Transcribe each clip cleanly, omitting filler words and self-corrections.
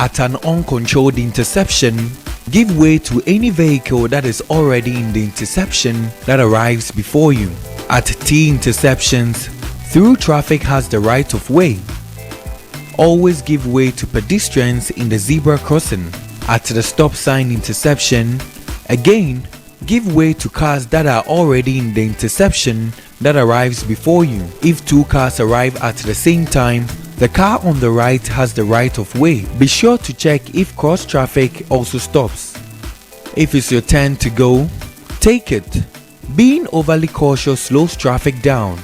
At an uncontrolled interception, give way to any vehicle that is already in the interception that arrives before you. At T intersections, through traffic has the right of way. Always give way to pedestrians in the zebra crossing. At the stop sign interception, again, give way to cars that are already in the interception that arrives before you. If two cars arrive at the same time, the car on the right has the right of way. Be sure to check if cross traffic also stops. If it's your turn to go, take it. Being overly cautious slows traffic down.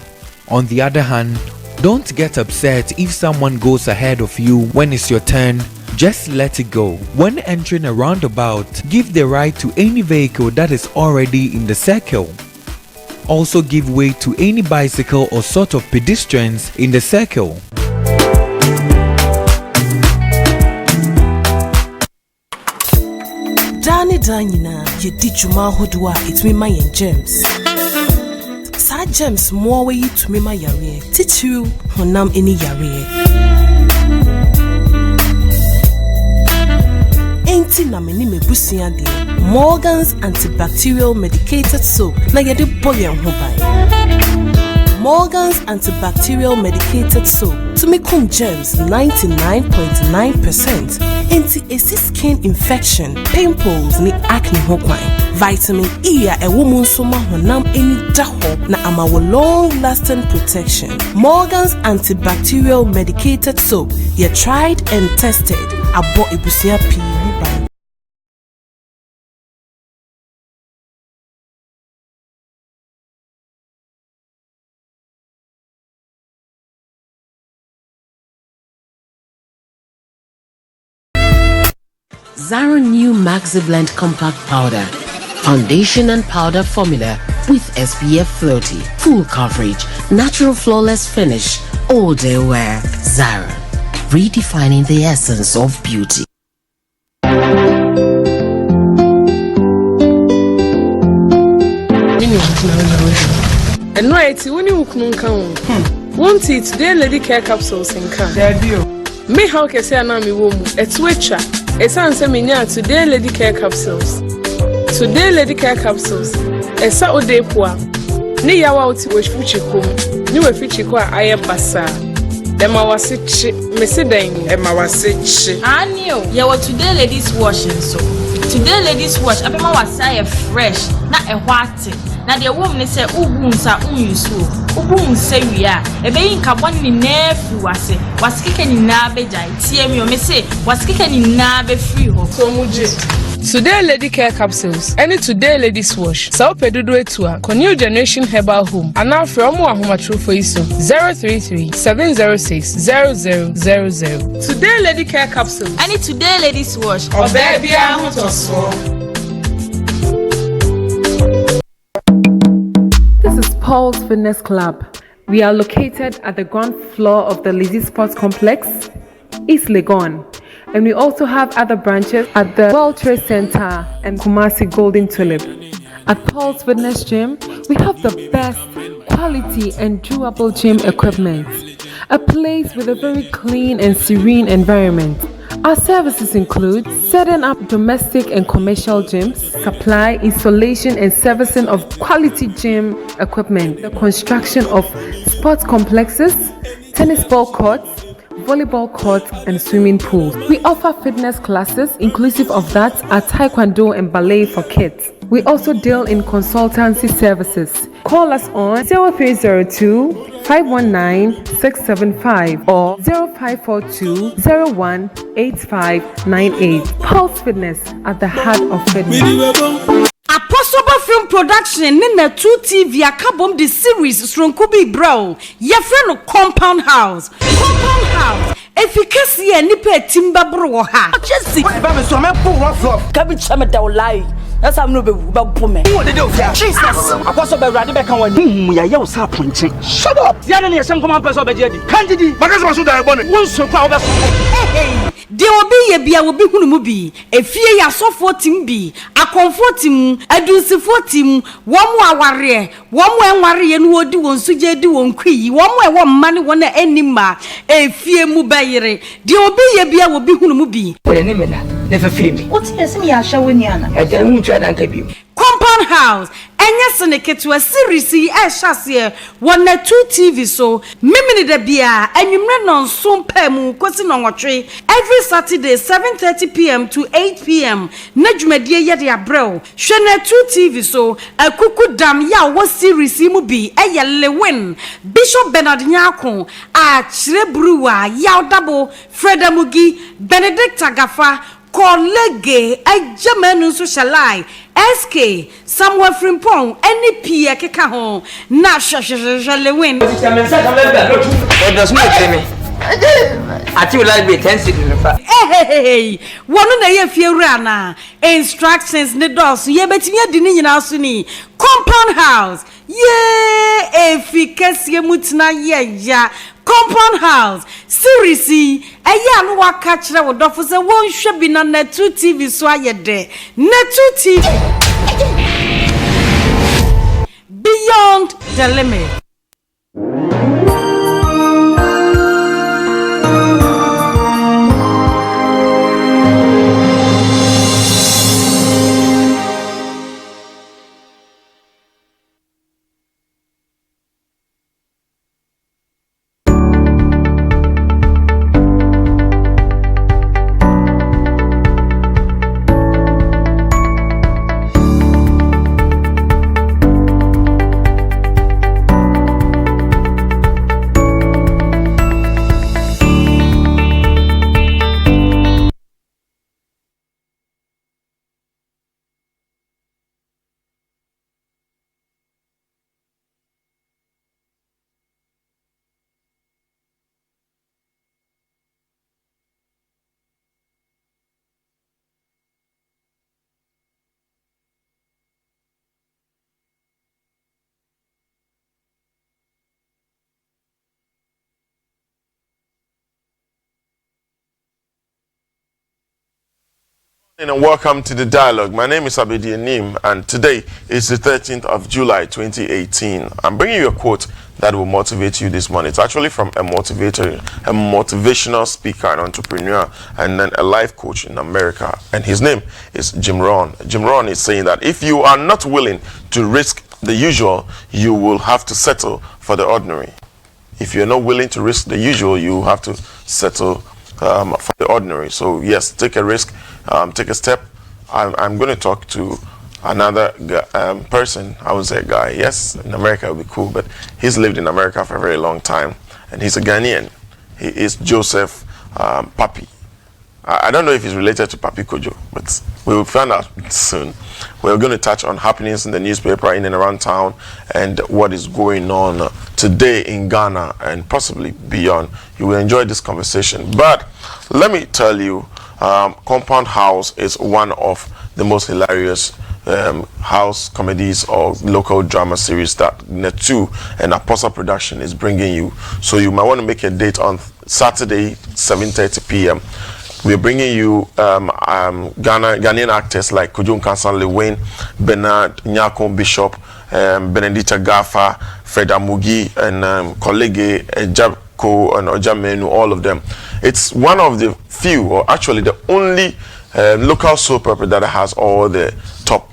On the other hand, don't get upset if someone goes ahead of you when it's your turn. Just let it go. When entering a roundabout, give the right to any vehicle that is already in the circle. Also give way to any bicycle or sort of pedestrians in the circle. Dani Danina, you did you mahodua, it's me my gems. Sad gems more way to me my yare. Teach you honam any yare. Ain't na me ni me busia de. Morgan's antibacterial medicated soap. Na yede boy en ho bai. Morgan's antibacterial medicated soap. To make germs 99.9%. Anti-acid skin infection, pimples, ni acne hokwan. Vitamin E a woman soma honam any daho na amawo long-lasting protection. Morgan's antibacterial medicated soap. You tried and tested. Abo ibusia pi hubay. Zara New Maxi Blend Compact Powder. Foundation and powder formula with SPF 30. Full coverage, natural flawless finish, all day wear. Zara, redefining the essence of beauty. And no, it's when you can count. Won't it today, lady care capsules in can. Me how can say I'm a woman? It's witcher. It's answer me now today, lady care capsules. Today, lady care capsules. It's a day poor. Ni yawa uti wish fuchiko. Ni we fuchiko aye basa. Emma was it, Missy Dane. Emma was it. I knew. Yawa today, ladies washing so. Today, ladies wash. Abema was say fresh, not a white. Now the woman say, "Ubunsa unyusu, ubunsa we are." Ebe inka one in nefu was kicking in nabe jai. TM you may say was kicking in nabe free ho. So much. Today lady care capsules. Any today ladies wash. Sao pedudu etua. New generation herbal home. And now from Wahuma true for iso 033-706-0000. Today lady care capsules. Any today ladies wash. Oh baby, I want to swallow. Paul's Fitness Club. We are located at the ground floor of the Lizzie Sports Complex, East Legon. And we also have other branches at the World Trade Center and Kumasi Golden Tulip. At Paul's Fitness Gym, we have the best quality and durable gym equipment. A place with a very clean and serene environment. Our services include setting up domestic and commercial gyms, supply, installation and servicing of quality gym equipment, the construction of sports complexes, tennis ball courts, volleyball courts and swimming pools. We offer fitness classes inclusive of that at taekwondo and ballet for kids. We also deal in consultancy services. Call us on 0302-519-675 or 0542-018598. Pulse Fitness at the heart of fitness. Apostle Film Production Nina 2 TV akabom the series Sronkubi Bro. Your friend Compound House. Compound House. Efficacy and nipe timba bro ha. Just see. Cabbage chama da lie. That's how no be pume. Jesus. Apostle be ready be kan wani. Ya ye usa ponche. Shut up. Ya na yesem come person be di. Kan di. Makasa so da ebone. Won so kwa obe. De obi ye bia obi hunu mu bi. Efie ya sofo tim bi. Akonfo tim, adunsifo tim, wo mu aware, wo mu enware ye no odi won suje di won kwi. Wo mu e wo mma ne won enima. Efie mu bayire. De obi ye bia obi hunu mu bi. Ole ne me na. Never free me. What is me? I shall win yana. I tell you, try and keep Compound House. Enya seneke to a series shasiye wana 2 TV so mimini de bia enyumre non so pemu kwesi no nwotwe every Saturday 7:30 p.m. to 8 p.m. na dwumadie ye de abrel hwe na 2 TV so akuku dam ya wo series mu bi eye Lewin Bishop Bernard Nyako a Chirebruwa ya dabo Freda Mugi Benedict Agafa Colleague Ejamenu so shalai SK Samuel Frimpong any P keka ho na Lewin What does me tell me? I tell you like be 10 seconds in fact. Hey, one na ye fiewura na instructions ne dos ye betimi adi ni nyina so ni Compound House ye efikasie mutina ye ya Compound House series eya no waka kire wo dofo se won hwe bi na 2 TV so ayede 2 TV beyond the limit. And welcome to the dialogue. My name is Abedi Anim, and today is the 13th of July 2018. I'm bringing you a quote that will motivate you this morning. It's actually from a motivational speaker, an entrepreneur, and then a life coach in America. And his name is Jim Rohn. Jim Rohn is saying that if you are not willing to risk the usual, you will have to settle for the ordinary. If you're not willing to risk the usual, you have to settle for the ordinary. So yes, take a risk, take a step. I'm going to talk to another person. I would say guy. Yes, in America it would be cool, but he's lived in America for a very long time, and he's a Ghanaian. He is Joseph Pappy. I don't know if he's related to Papi Kojo, but we will find out soon. We're going to touch on happenings in the newspaper in and around town and what is going on today in Ghana and possibly beyond. You will enjoy this conversation. But let me tell you, Compound House is one of the most hilarious house comedies or local drama series that Net2 and Apostle Production is bringing you. So you might want to make a date on Saturday, 7:30 p.m. We're bringing you Ghanaian actors like Kujun Kansan Lewin, Bernard Nyako Bishop, Benedict Agafa, Freda Mugi, and Colleague Ejabko and Ojamenu, all of them. It's one of the few, or actually the only local soap opera that has all the top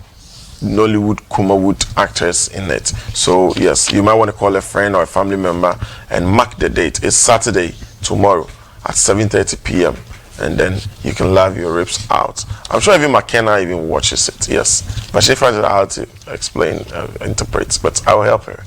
Nollywood, Kumawood actors in it. So yes, you might want to call a friend or a family member and mark the date. It's Saturday, tomorrow at 7:30 p.m. and then you can laugh your ribs out. I'm sure even McKenna even watches it, yes. But she finds out how to explain, interpret, but I will help her.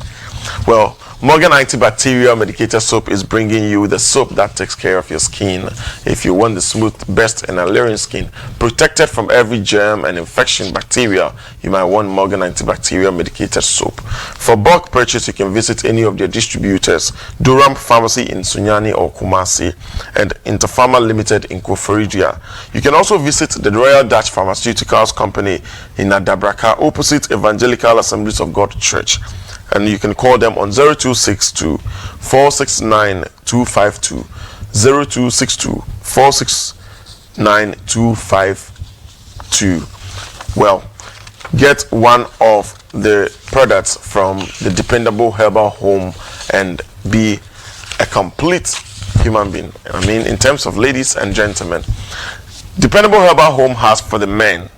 Well, Morgan antibacterial medicated soap is bringing you the soap that takes care of your skin. If you want the smooth, best and alluring skin, protected from every germ and infection bacteria, you might want Morgan antibacterial medicated soap. For bulk purchase, you can visit any of their distributors, Durham Pharmacy in Sunyani or Kumasi, and Interpharma Limited in Koforidua. You can also visit the Royal Dutch Pharmaceuticals Company in Adabraka, opposite Evangelical Assemblies of God Church. And you can call them on 0262 469 252, 0262 469 252. Well, get one of the products from the dependable herbal home and be a complete human being. I mean, in terms of ladies and gentlemen, dependable herbal home has for the men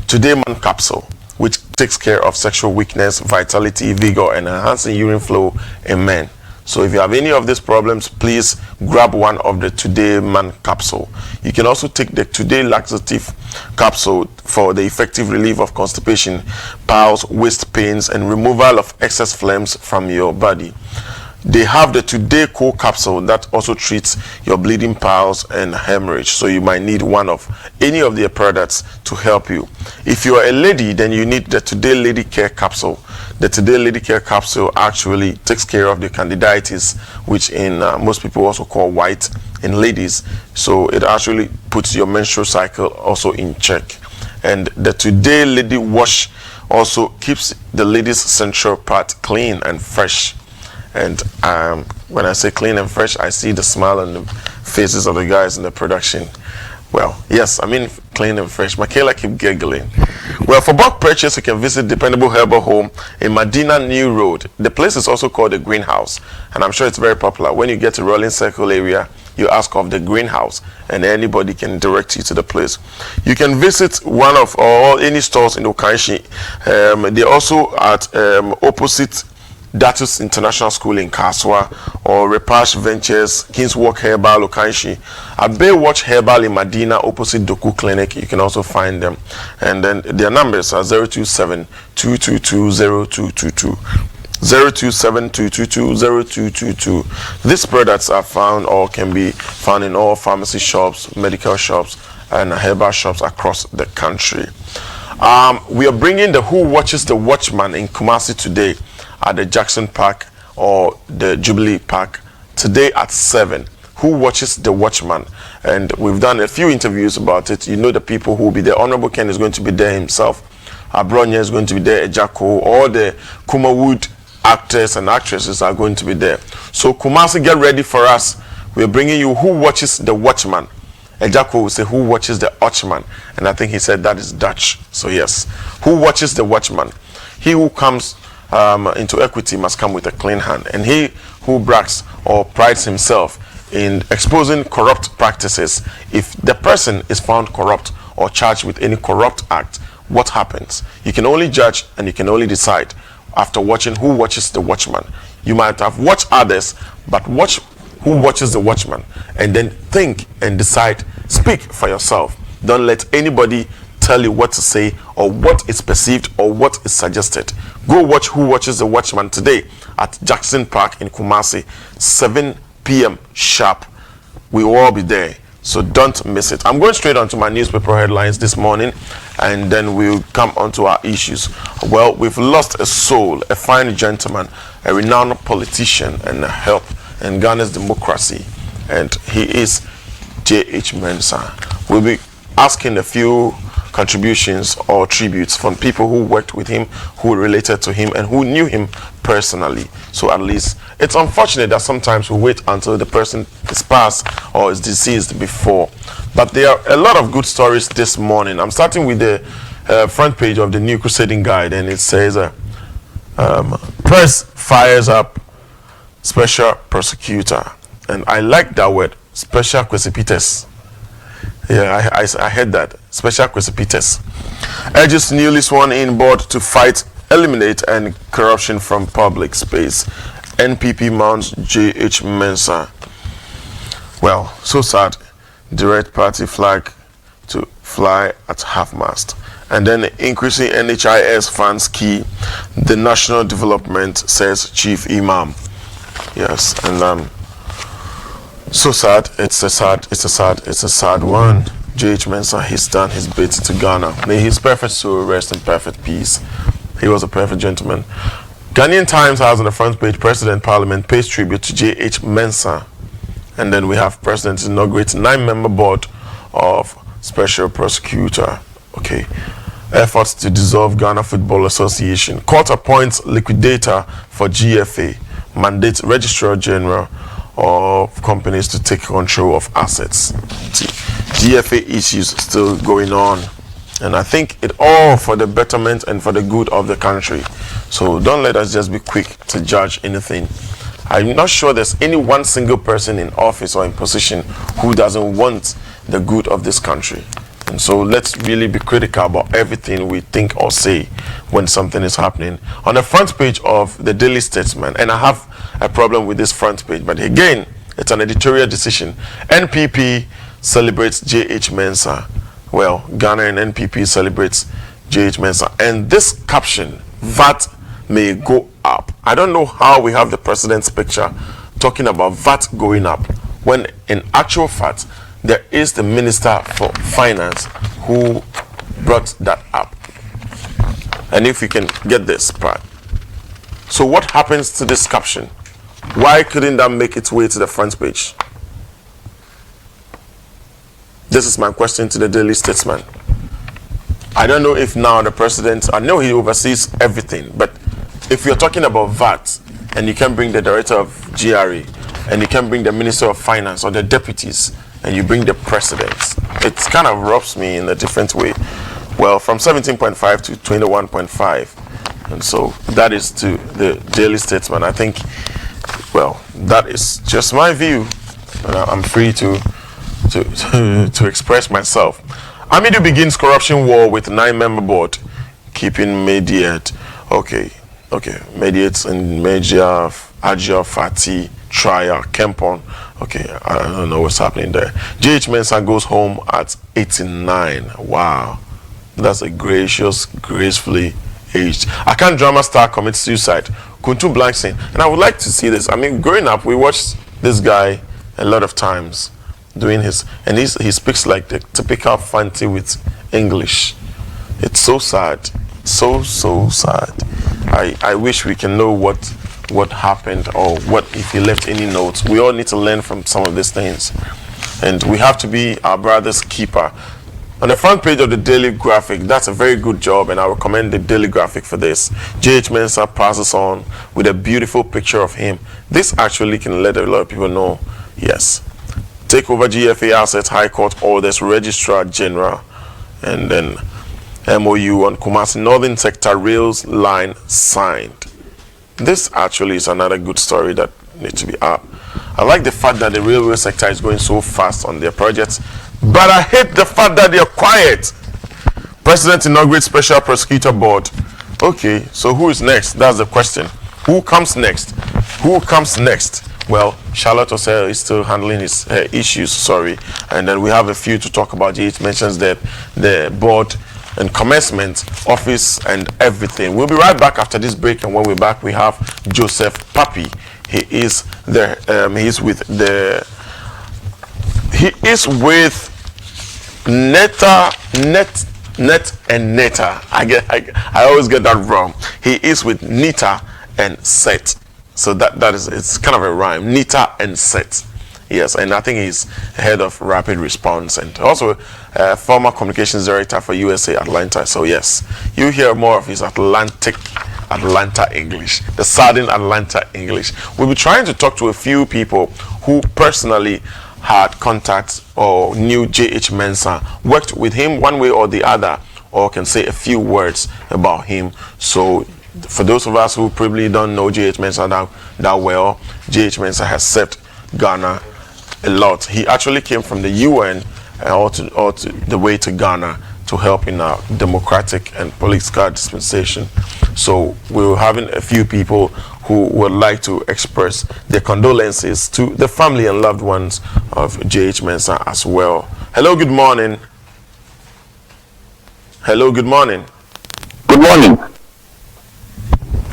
Today Man capsule, which takes care of sexual weakness, vitality, vigor, and enhancing urine flow in men. So if you have any of these problems, please grab one of the Today Man capsule. You can also take the Today Laxative capsule for the effective relief of constipation, piles, waist pains, and removal of excess phlegms from your body. They have the Today Co capsule that also treats your bleeding piles and hemorrhage. So you might need one of any of their products to help you. If you are a lady, then you need the Today Lady Care capsule. The Today Lady Care capsule actually takes care of the candidiasis, which in most people also call white in ladies. So it actually puts your menstrual cycle also in check. And the Today Lady Wash also keeps the lady's central part clean and fresh. And when I say clean and fresh, I see the smile on the faces of the guys in the production. Well, yes, I mean clean and fresh. Michaela keep giggling. Well, for bulk purchase, you can visit Dependable Herbal Home in Medina New Road. The place is also called the Greenhouse, and I'm sure it's very popular. When you get to Rolling Circle area, you ask of the Greenhouse, and anybody can direct you to the place. You can visit one of or any stores in Okanshi. They're also at opposite Datus International School in Kaswa, or Repash Ventures, King's Walk Herbal, Okanshi. At Baywatch Herbal in Medina, opposite Doku Clinic, you can also find them. And then their numbers are 027-222-0222. 027-222-0222. These products are found or can be found in all pharmacy shops, medical shops, and herbal shops across the country. We are bringing the Who Watches the Watchman in Kumasi today at the Jackson Park or the Jubilee Park today at 7. Who Watches the Watchman? And we've done a few interviews about it. You know the people who will be there. Honorable Ken is going to be there himself. Abronya is going to be there. Ejako, all the Kumawood actors and actresses are going to be there. So Kumasi, get ready for us. We're bringing you Who Watches the Watchman. Ejako will say Who Watches the Watchman, and I think he said that is Dutch. So yes, Who Watches the Watchman? He who comes into equity must come with a clean hand, and he who brags or prides himself in exposing corrupt practices, if the person is found corrupt or charged with any corrupt act, what happens? You can only judge and you can only decide after watching Who Watches the Watchman. You might have watched others, but watch Who Watches the Watchman and then think and decide. Speak for yourself. Don't let anybody tell you what to say or what is perceived or what is suggested. Go watch Who Watches the Watchman today at Jackson Park in Kumasi, 7 p.m. sharp. We will all be there, so don't miss it. I'm going straight on to my newspaper headlines this morning, and then we'll come on to our issues. Well, we've lost a soul, a fine gentleman, a renowned politician and a help in Ghana's democracy, and he is J.H. Mensah. We'll be asking a few contributions or tributes from people who worked with him, who related to him, and who knew him personally. So at least it's unfortunate that sometimes we wait until the person is passed or is deceased before. But there are a lot of good stories this morning. I'm starting with the front page of the New Crusading Guide, and it says, press fires up special prosecutor. And I like that word, special prosecutor. Yeah, I heard that. Special prosecutors. Urges newly sworn in board to fight, eliminate, and corruption from public space. NPP mounts J.H. Mensah. Well, so sad. Direct party flag to fly at half-mast. And then increasing NHIS funds key, the national development, says Chief Imam. Yes, and so sad. It's a sad one. J.H. Mensah, he's done his bit to Ghana. May his perfect soul rest in perfect peace. He was a perfect gentleman. Ghanaian Times has on the front page, President Parliament pays tribute to J.H. Mensah. And then we have President inaugurates 9-member board of Special Prosecutor. Okay. Efforts to dissolve Ghana Football Association. Court appoints liquidator for GFA. Mandates Registrar General of companies to take control of assets. See, GFA issues still going on. And I think it all for the betterment and for the good of the country. So don't let us just be quick to judge anything. I'm not sure there's any one single person in office or in position who doesn't want the good of this country. And so let's really be critical about everything we think or say when something is happening. On the front page of the Daily Statesman, and I have a problem with this front page, but again, it's an editorial decision. NPP celebrates J.H. Mensah. Well, Ghana and NPP celebrates J.H. Mensah. And this caption, VAT may go up. I don't know how we have the president's picture talking about VAT going up, when in actual fact, there is the Minister for Finance who brought that up. And if we can get this part. So what happens to this caption? Why couldn't that make its way to the front page? This is my question to the Daily Statesman. I don't know if now the president, I know he oversees everything, but if you're talking about VAT and you can bring the director of GRA and you can bring the Minister of Finance or the deputies, and you bring the presidents, it kind of rubs me in a different way. Well, from 17.5 to 21.5, and so that is to the Daily Statesman. I think, well, that is just my view, and I'm free to express myself. Amidu begins corruption war with 9-member board, keeping mediate. Okay, mediates in Major, Ajia, Fati, Trial, Kempon. Okay, I don't know what's happening there. J.H. Mensah goes home at 89. Wow. That's a gracefully aged. Akan drama star commits suicide. Kuntu Blankson. And I would like to see this. I mean, growing up, we watched this guy a lot of times doing his, and he speaks like the typical Fanti with English. It's so sad. So sad. I wish we can know what happened or what if he left any notes. We all need to learn from some of these things, and we have to be our brother's keeper. On the front page of the Daily Graphic, that's a very good job, and I recommend the Daily Graphic for this. J.H. Mensah passes on with a beautiful picture of him. This actually can let a lot of people know, yes, take over GFA assets, High Court orders Registrar General, and then MOU on Kumasi Northern Sector Rails line signed. This actually is another good story that needs to be up. I like the fact that the railway sector is going so fast on their projects, but I hate the fact that they're quiet. President inaugurates Special Prosecutor Board. Okay, so who is next? That's the question. Who comes next? Who comes next? Well, Charlotte Osei is still handling his issues, sorry. And then we have a few to talk about. It mentions that the board and commencement, office, and everything. We'll be right back after this break, and when we're back, we have Oduro Pappy. He is with NITA. I always get that wrong. He is with NITA and CERT. So that is, it's kind of a rhyme. NITA and CERT. Yes, and I think he's head of rapid response and also former communications director for USA Atlanta. So yes, you hear more of his Atlanta English, the Southern Atlanta English. We'll be trying to talk to a few people who personally had contact or knew J.H. Mensah, worked with him one way or the other, or can say a few words about him. So for those of us who probably don't know J.H. Mensah that well, J.H. Mensah has served Ghana a lot. He actually came from the UN all the way to Ghana to help in our democratic and political dispensation. So we're having a few people who would like to express their condolences to the family and loved ones of J.H. Mensah as well. Hello, good morning. Hello, good morning. Good morning.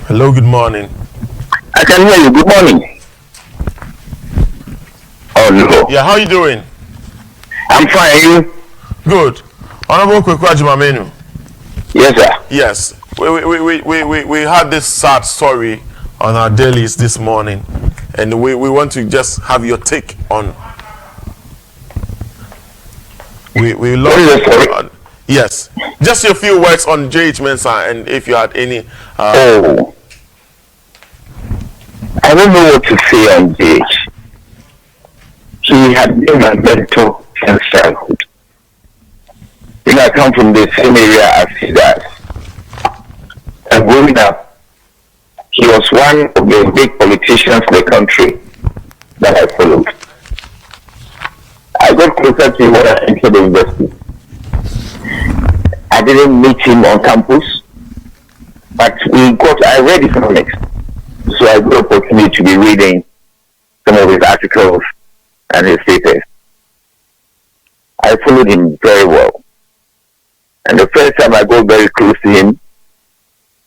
Hello, good morning. I can hear you. Good morning. Oh, no. Yeah, how you doing? I'm fine. You? Good. Honorable Kwekwa. Yes, sir. Yes. We had this sad story on our dailies this morning, and we want to just have your take on. We love. Yes. Just a few words on J.H. Mensah, and if you had any. I don't know what to say on J.H. He had been my mentor since childhood. You know, I come from the same area as he does. And growing up, he was one of the big politicians in the country that I followed. I got closer to him when I entered the university. I didn't meet him on campus, but I read economics. So I got opportunity to be reading some of his articles and his papers. I followed him very well. And the first time I got very close to him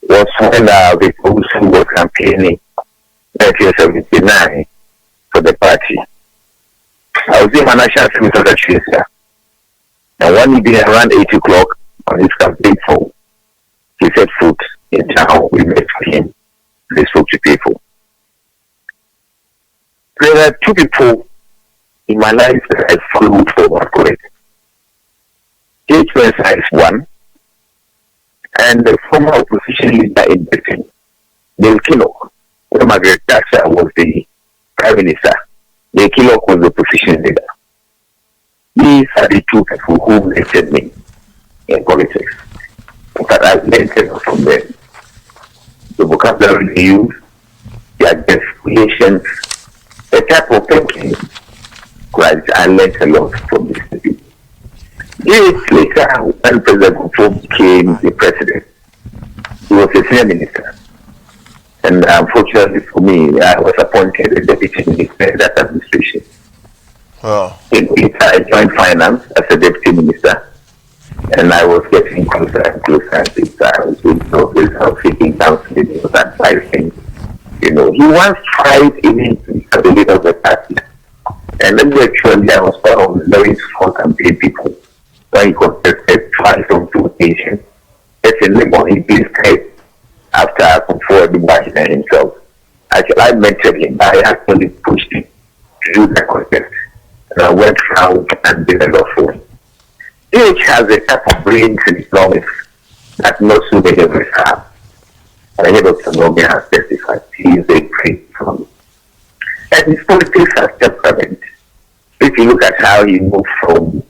was when the opposition was campaigning in 1979 for the party. I was in my national service secretary, sir. And one evening around 8 o'clock on his campaign phone, he said food in town. We met for him. They spoke to people. There are two people in my life that I followed for one correct. J.H. Mensah is one, and the former opposition leader in Britain, Neil Kinnock, when Margaret Thatcher was the Prime Minister, Neil Kinnock was the opposition leader. These are the two people who mentored me in politics. In fact, I've learned a lot from them. The vocabulary they use, their definitions, the type of thinking. Right, I learned a lot from these people. Years later, when President Kufuor became the president, he was a senior minister. And unfortunately for me, I was appointed as deputy minister in that administration. Oh. I joined finance as a deputy minister, and I was getting closer and closer and closer. I was doing office, I was sitting down to the advising. You know, he once tried even to become the leader of the party. And then actually, I was part of very small campaign people. When he contested twice on 2 occasions, it's a label he placed after I come forward the Washington himself. Actually, I mentored him. I actually pushed him to do that contest. And I went around and did a lot for him. J.H. has a type of brains in economics that not so many of us have. And I hear Dr. Nomi has testified. He is a great economist. And his politics are temperament. If you look at how he moved from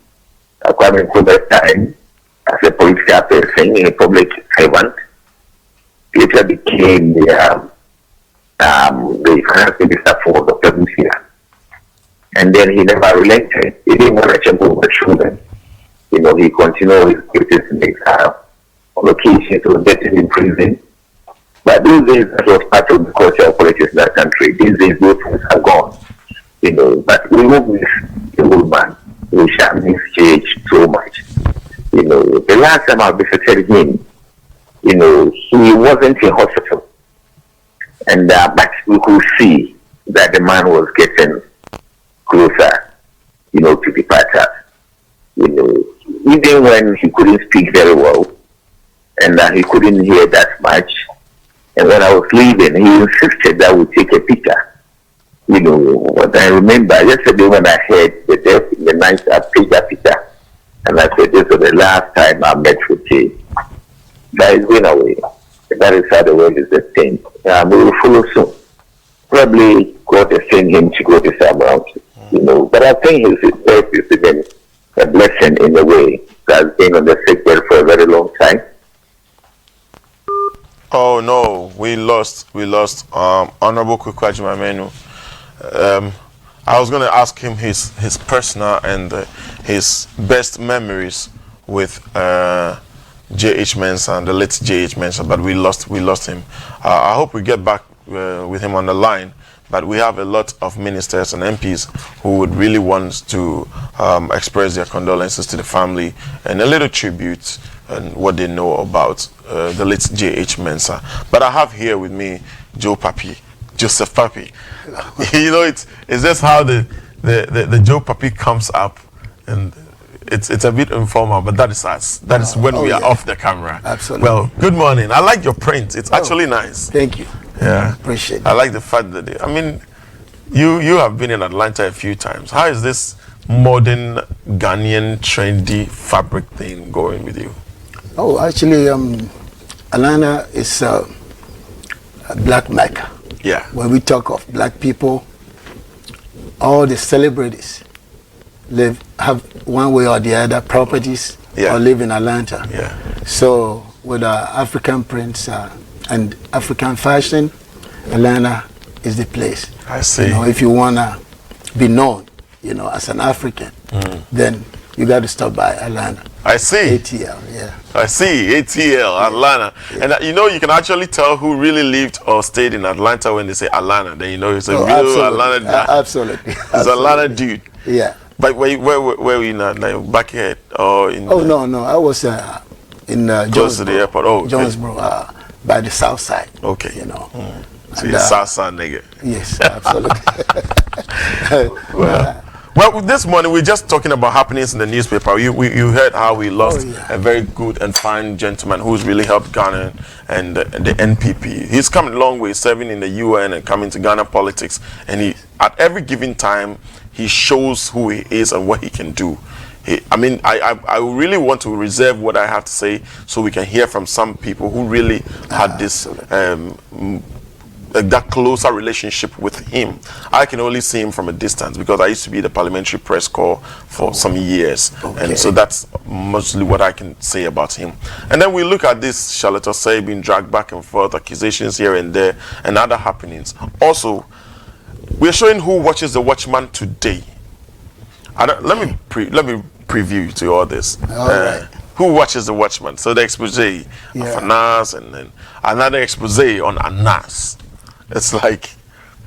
Kwame Nkrumah's time as a political person, a public servant, later became the finance minister for Dr. Musia. And then he never relented. He didn't want to jump over children. You know, he continued his politics in exile. On occasion, he was getting in prison. But these days, that was part of the culture of politics in that country. These days, those things are gone. You know, but we will miss the old man. We shall miss J.H. so much. You know, the last time I visited him, you know, he wasn't in hospital. And but we could see that the man was getting closer, you know, to depart us. You know, even when he couldn't speak very well, and he couldn't hear that much, and when I was leaving, he insisted that we take a picture. You know, what I remember yesterday when I heard the death in the night, I took that picture, and I said, this was the last time I met with Jay. That is going away. That is how the world is the same. We will follow soon. Probably God is sending him to go this time around. You know, but I think his death is even a blessing in a way. That has been on the sick bed for a very long time. Oh no, we lost Honorable Kwekwa Menu. I was going to ask him his personal and his best memories with J.H. Mensah and the late J.H. Mensah, but we lost him. I hope we get back with him on the line, but we have a lot of ministers and MPs who would really want to express their condolences to the family and a little tribute and what they know about the late J.H. Mensah. But I have here with me Joseph Pappy. You know, it's just how the Joe Pappy comes up, and it's a bit informal, but that is us. That is when we are off the camera. Absolutely. Well, good morning. I like your print. It's actually nice. Thank you. Yeah, appreciate it. I like the fact that I mean, you have been in Atlanta a few times. How is this modern Ghanaian trendy fabric thing going with you? Oh, actually, Atlanta is a black Mecca. Yeah. When we talk of black people, all the celebrities have one way or the other properties or live in Atlanta. Yeah. So with our African prints and African fashion, Atlanta is the place. I see. You know, if you wanna be known, you know, as an African, then you got to stop by Atlanta. I see. ATL, yeah. I see. ATL, Atlanta. Yeah. And you know, you can actually tell who really lived or stayed in Atlanta when they say Atlanta. Then you know it's a real absolutely. Atlanta guy. Absolutely. It's Atlanta dude. Yeah. But where were you now? Like back here or in? Oh no, I was in close to the airport. Oh, Jonesboro, by the south side. Okay. You know. So you're south side nigga. Yes, absolutely. Well, this morning we're just talking about happenings in the newspaper. You heard how we lost a very good and fine gentleman who's really helped Ghana and the NPP. He's come a long way, serving in the UN and coming to Ghana politics. And he, at every given time, he shows who he is and what he can do. I really want to reserve what I have to say so we can hear from some people who really had this that closer relationship with him. I can only see him from a distance because I used to be the parliamentary press corps for some years. And so that's mostly what I can say about him. And then we look at this Charlotte Osei being dragged back and forth, accusations here and there, and other happenings. Also, we're showing who watches The Watchman today. Let me preview to all this. All right. Who watches The Watchman? So the expose of Anas and then another expose on Anas. It's like,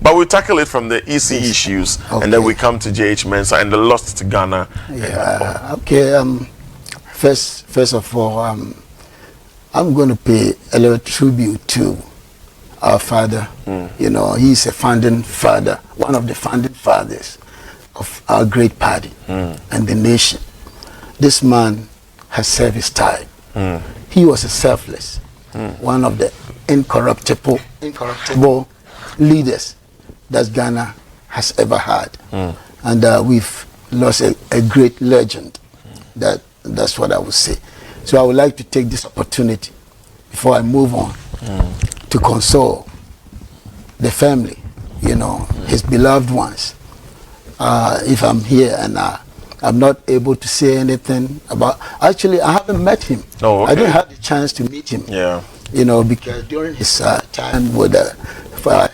but we tackle it from the EC issues, and then we come to J.H. Mensah and the loss to Ghana. Yeah. Okay. First of all, I'm going to pay a little tribute to our father. You know, he's a founding father, one of the founding fathers of our great party and the nation. This man has served his time. He was a selfless, one of the incorruptible leaders that Ghana has ever had. And we've lost a great legend. That's what I would say. So I would like to take this opportunity before I move on to console the family, you know, his beloved ones. If I'm here and I'm not able to say anything about, actually I haven't met him. Oh, okay. I didn't have the chance to meet him. Yeah. You know, because during his time with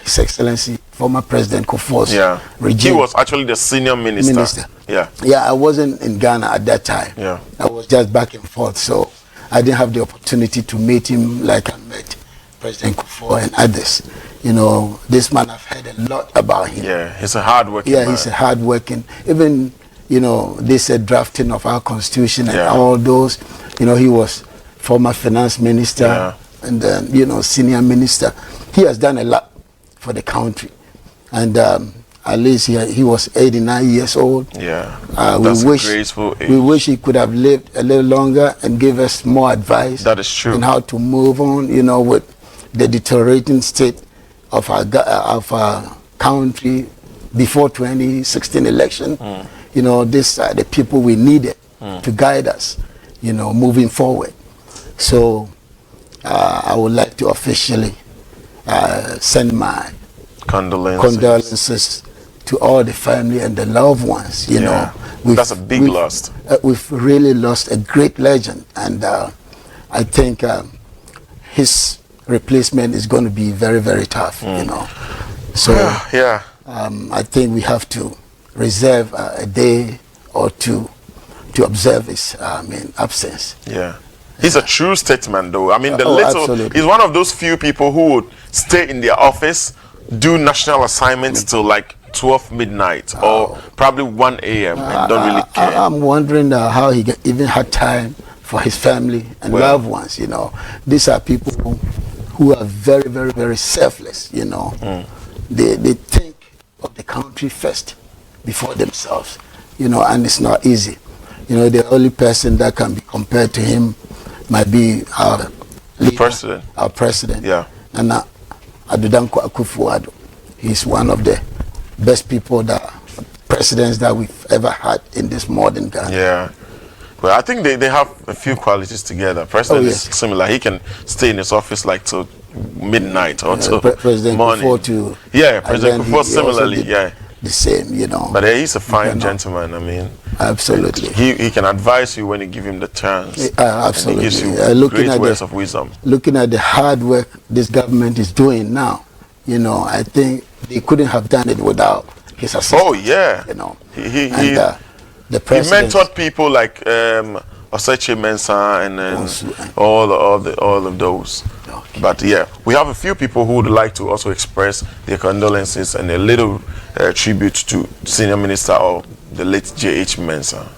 His Excellency, former President Kufuor's regime. He was actually the senior minister. Yeah, I wasn't in Ghana at that time. Yeah. I was just back and forth, so I didn't have the opportunity to meet him like I met President Kufuor and others. You know, this man, I've heard a lot about him. Yeah, he's a hard-working man. He's a hard-working. Even, you know, they said drafting of our constitution and all those. You know, he was former finance minister and then, you know, senior minister. He has done a lot for the country. And at least he was 89 years old. Yeah, that's a graceful age. We wish he could have lived a little longer and give us more advice. That is true. On how to move on, you know, with the deteriorating state of our country before 2016 election. You know, these are the people we needed to guide us, you know, moving forward. So I would like to officially send my condolences to all the family and the loved ones. You know, that's a big loss. We've really lost a great legend, and I think his replacement is going to be very, very tough. You know, so I think we have to reserve a day or two to observe his absence. Yeah. He's a true statesman, though. I mean, he's one of those few people who would stay in their office, do national assignments till like 12 midnight or probably 1 a.m. and don't really care. I'm wondering how he even had time for for his family and loved ones. You know, these are people who are very, very, very selfless. You know, they think of the country first before themselves. You know, and it's not easy. You know, the only person that can be compared to him might be our leader, our president. Yeah. Nana Adudanko Akufo-Addo. He's one of the best presidents that we've ever had in this modern Ghana. Yeah. Well, I think they have a few qualities together. President is similar. He can stay in his office like till midnight or till President morning. President Kufuor similarly, the same, you know. But he's a fine gentleman. I mean, absolutely. He can advise you when you give him the chance. Absolutely. And he gives you great words of wisdom. Looking at the hard work this government is doing now, you know, I think they couldn't have done it without his assistance. Oh yeah. You know, the president, he mentored people like Oseche Mensah and then all of those. Okay. But yeah, we have a few people who would like to also express their condolences and a little tribute to Senior Minister or the late J.H. Mensah.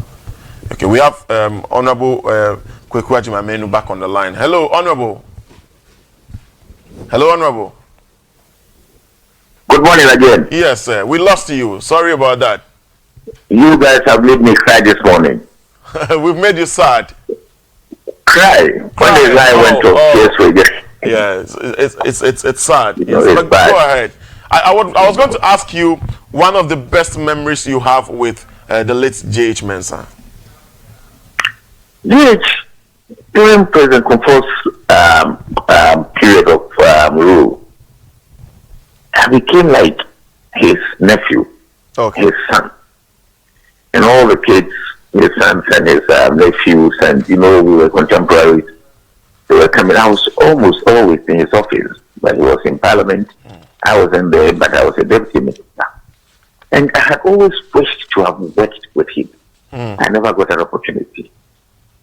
Okay, we have Honorable Kweku Ajimamenu back on the line. Hello, Honorable. Hello, Honorable. Good morning again. Yes, sir. We lost you. Sorry about that. You guys have made me cry this morning. We've made you sad. Cry? When the guy went to PSV. Yeah, it's sad. You know, it's bad. Go ahead. I was going to ask you one of the best memories you have with the late J.H. Mensah. J.H., during President Kufuor's period of rule, I became like his nephew, his son, and all the kids, his sons and his nephews, and you know, we were contemporaries. They were coming. I was almost always in his office, but he was in Parliament. I was in there, but I was a deputy minister. And I had always wished to have worked with him. I never got an opportunity.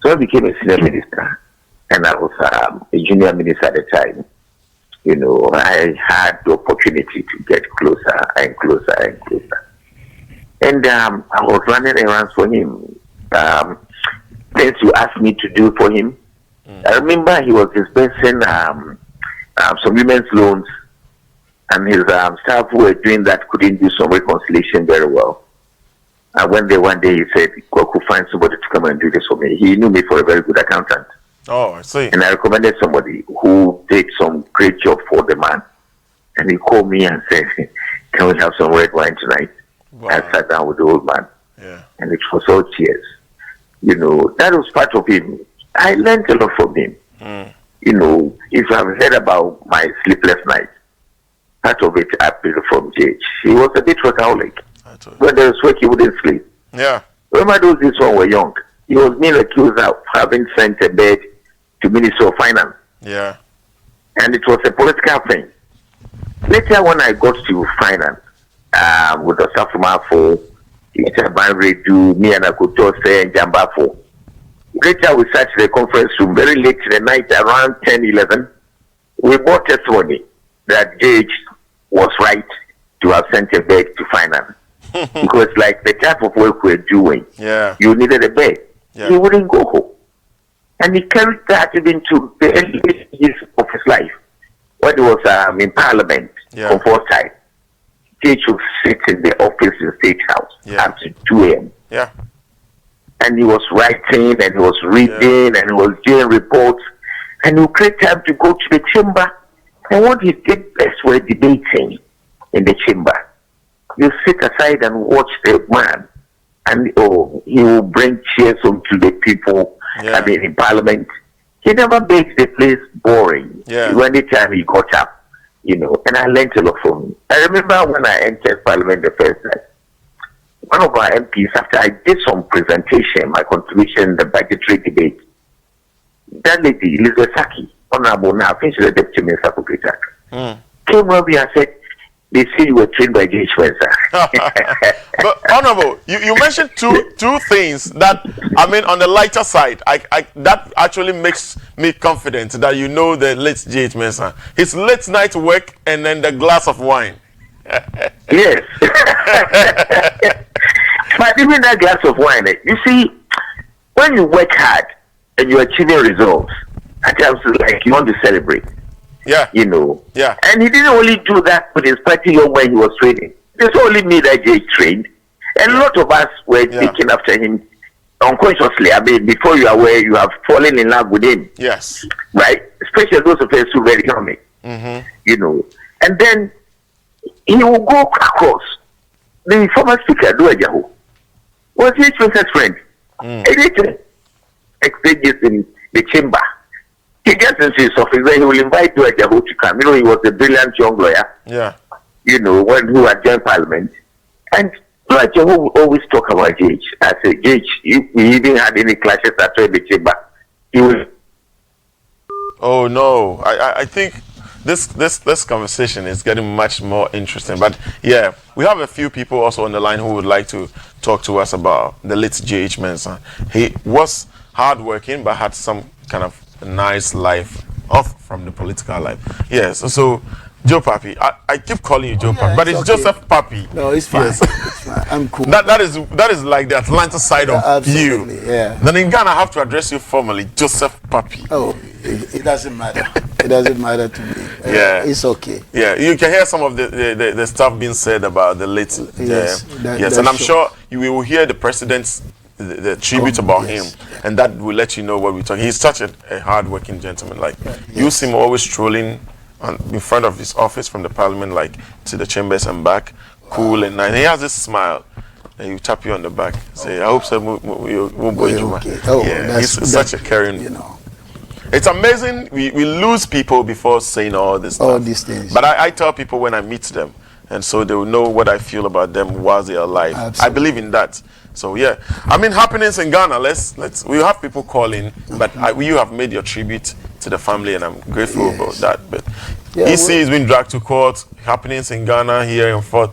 So I became a senior minister, and I was a junior minister at the time. You know, I had the opportunity to get closer and closer and closer. And I was running errands for him. Things you asked me to do for him. I remember he was dispersing some women's loans, and his staff who were doing that couldn't do some reconciliation very well. And one day he said, "I could find somebody to come and do this for me." He knew me for a very good accountant. Oh, I see. And I recommended somebody who did some great job for the man. And he called me and said, "Can we have some red wine tonight?" Wow. I sat down with the old man. Yeah. And it was all tears. You know, that was part of him. I learned a lot from him. You know, if you have heard about my sleepless nights, part of it happened from JH. He was a bit workaholic. When there was work, he wouldn't sleep. Yeah. Remember those days when we were young? He was being accused of having sent a bed to Minister of Finance. Yeah. And it was a political thing. Later, when I got to finance, with the Safumafo, Itabanredu, me and Akutose and Jambafo. Later, we sat in the conference room very late in the night, around 10, 11. We bought testimony that JH was right to have sent a bed to finance. Because, like, the type of work we're doing, you needed a bed. He wouldn't go home. And he carried that even to the early years of his life. When he was in Parliament, on 4th side, JH would sit in the office in State House up to 2 a.m. Yeah. And he was writing, and he was reading, and he was doing reports. And he would create time to go to the chamber. And what he did best were debating in the chamber. You sit aside and watch the man, and he will bring chairs onto the people. I mean, in Parliament, he never makes the place boring. Anytime he got up, you know, and I learned a lot from him. I remember when I entered Parliament the first time, one of our MPs, after I did some presentation, my contribution in the budgetary debate, that lady, Elizabeth Saki, Honorable now, I think she's the Deputy Minister for Greater, came over and said, "They say you were trained by J.H. Mensah." But Honorable, you mentioned two things that, I mean, on the lighter side, that actually makes me confident that you know the late J.H. Mensah. His late night work and then the glass of wine. Yes. But even that glass of wine, you see, when you work hard and you're achieving results, at times it's like you want to celebrate. Yeah. You know. Yeah. And he didn't only do that with his party when he was training. It's only me that he trained. And a lot of us were taking after him unconsciously. I mean, before you are aware, you have fallen in love with him. Yes. Right? Especially those of us who were economic. You know. And then he will go across. The former speaker, Duajahu, was his closest friend. He did exchanges in the chamber. He gets into his office where he will invite Duajahu to come. You know, he was a brilliant young lawyer. Yeah. You know, who had joined parliament. And Duajahu will always talk about JH. I said, JH, we even had any clashes at all in the chamber. He will. Oh no, I think this conversation is getting much more interesting. But yeah, we have a few people also on the line who would like to talk to us about the late J.H. Mensah. He was hardworking, but had some kind of nice life off from the political life. Yes, so Joe Pappy, I keep calling you Joe Pappy, but it's okay. Joseph Pappy. No, it's fine. Yes. It's fine. I'm cool. That is like the Atlanta side of you. Yeah. Then in Ghana, I have to address you formally, Joseph Pappy. Oh, it doesn't matter. It doesn't matter to me. Yeah, it's okay. Yeah, you can hear some of the stuff being said about the late. Yes, yes, and I'm sure you will hear the president's the tribute about him, and that will let you know what we're talking. He's such a hard-working gentleman. Like you see him always strolling in front of his office from the parliament, like to the chambers and back, cool and nice. And he has this smile, and he tap you on the back, say, "I hope so." Yeah, he's such a caring. You know, it's amazing. We lose people before saying all this stuff. All these things. But I tell people when I meet them, and so they will know what I feel about them while they are alive. Absolutely. I believe in that. So yeah, I mean, happenings in Ghana. We have people calling, but you have made your tribute to the family, and I'm grateful about that. But EC is being dragged to court. Happenings in Ghana here and forth.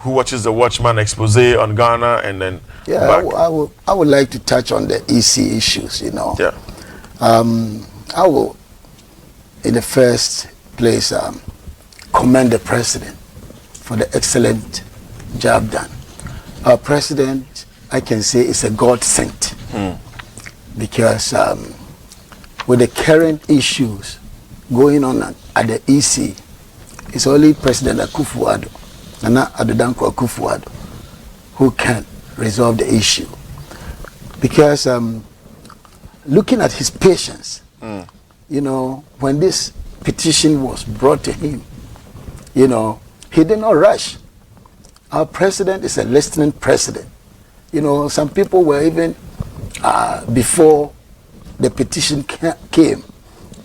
Who watches the Watchman expose on Ghana, and then I would like to touch on the EC issues. You know. Yeah. I will, in the first place, commend the president for the excellent job done. Our president, I can say, is a God sent, because with the current issues going on at the EC, it's only President Akufo-Addo, Nana Addo Akufo-Addo, who can resolve the issue. Because looking at his patience, you know, when this petition was brought to him, you know, he did not rush. Our president is a listening president. You know, some people were even, before the petition came,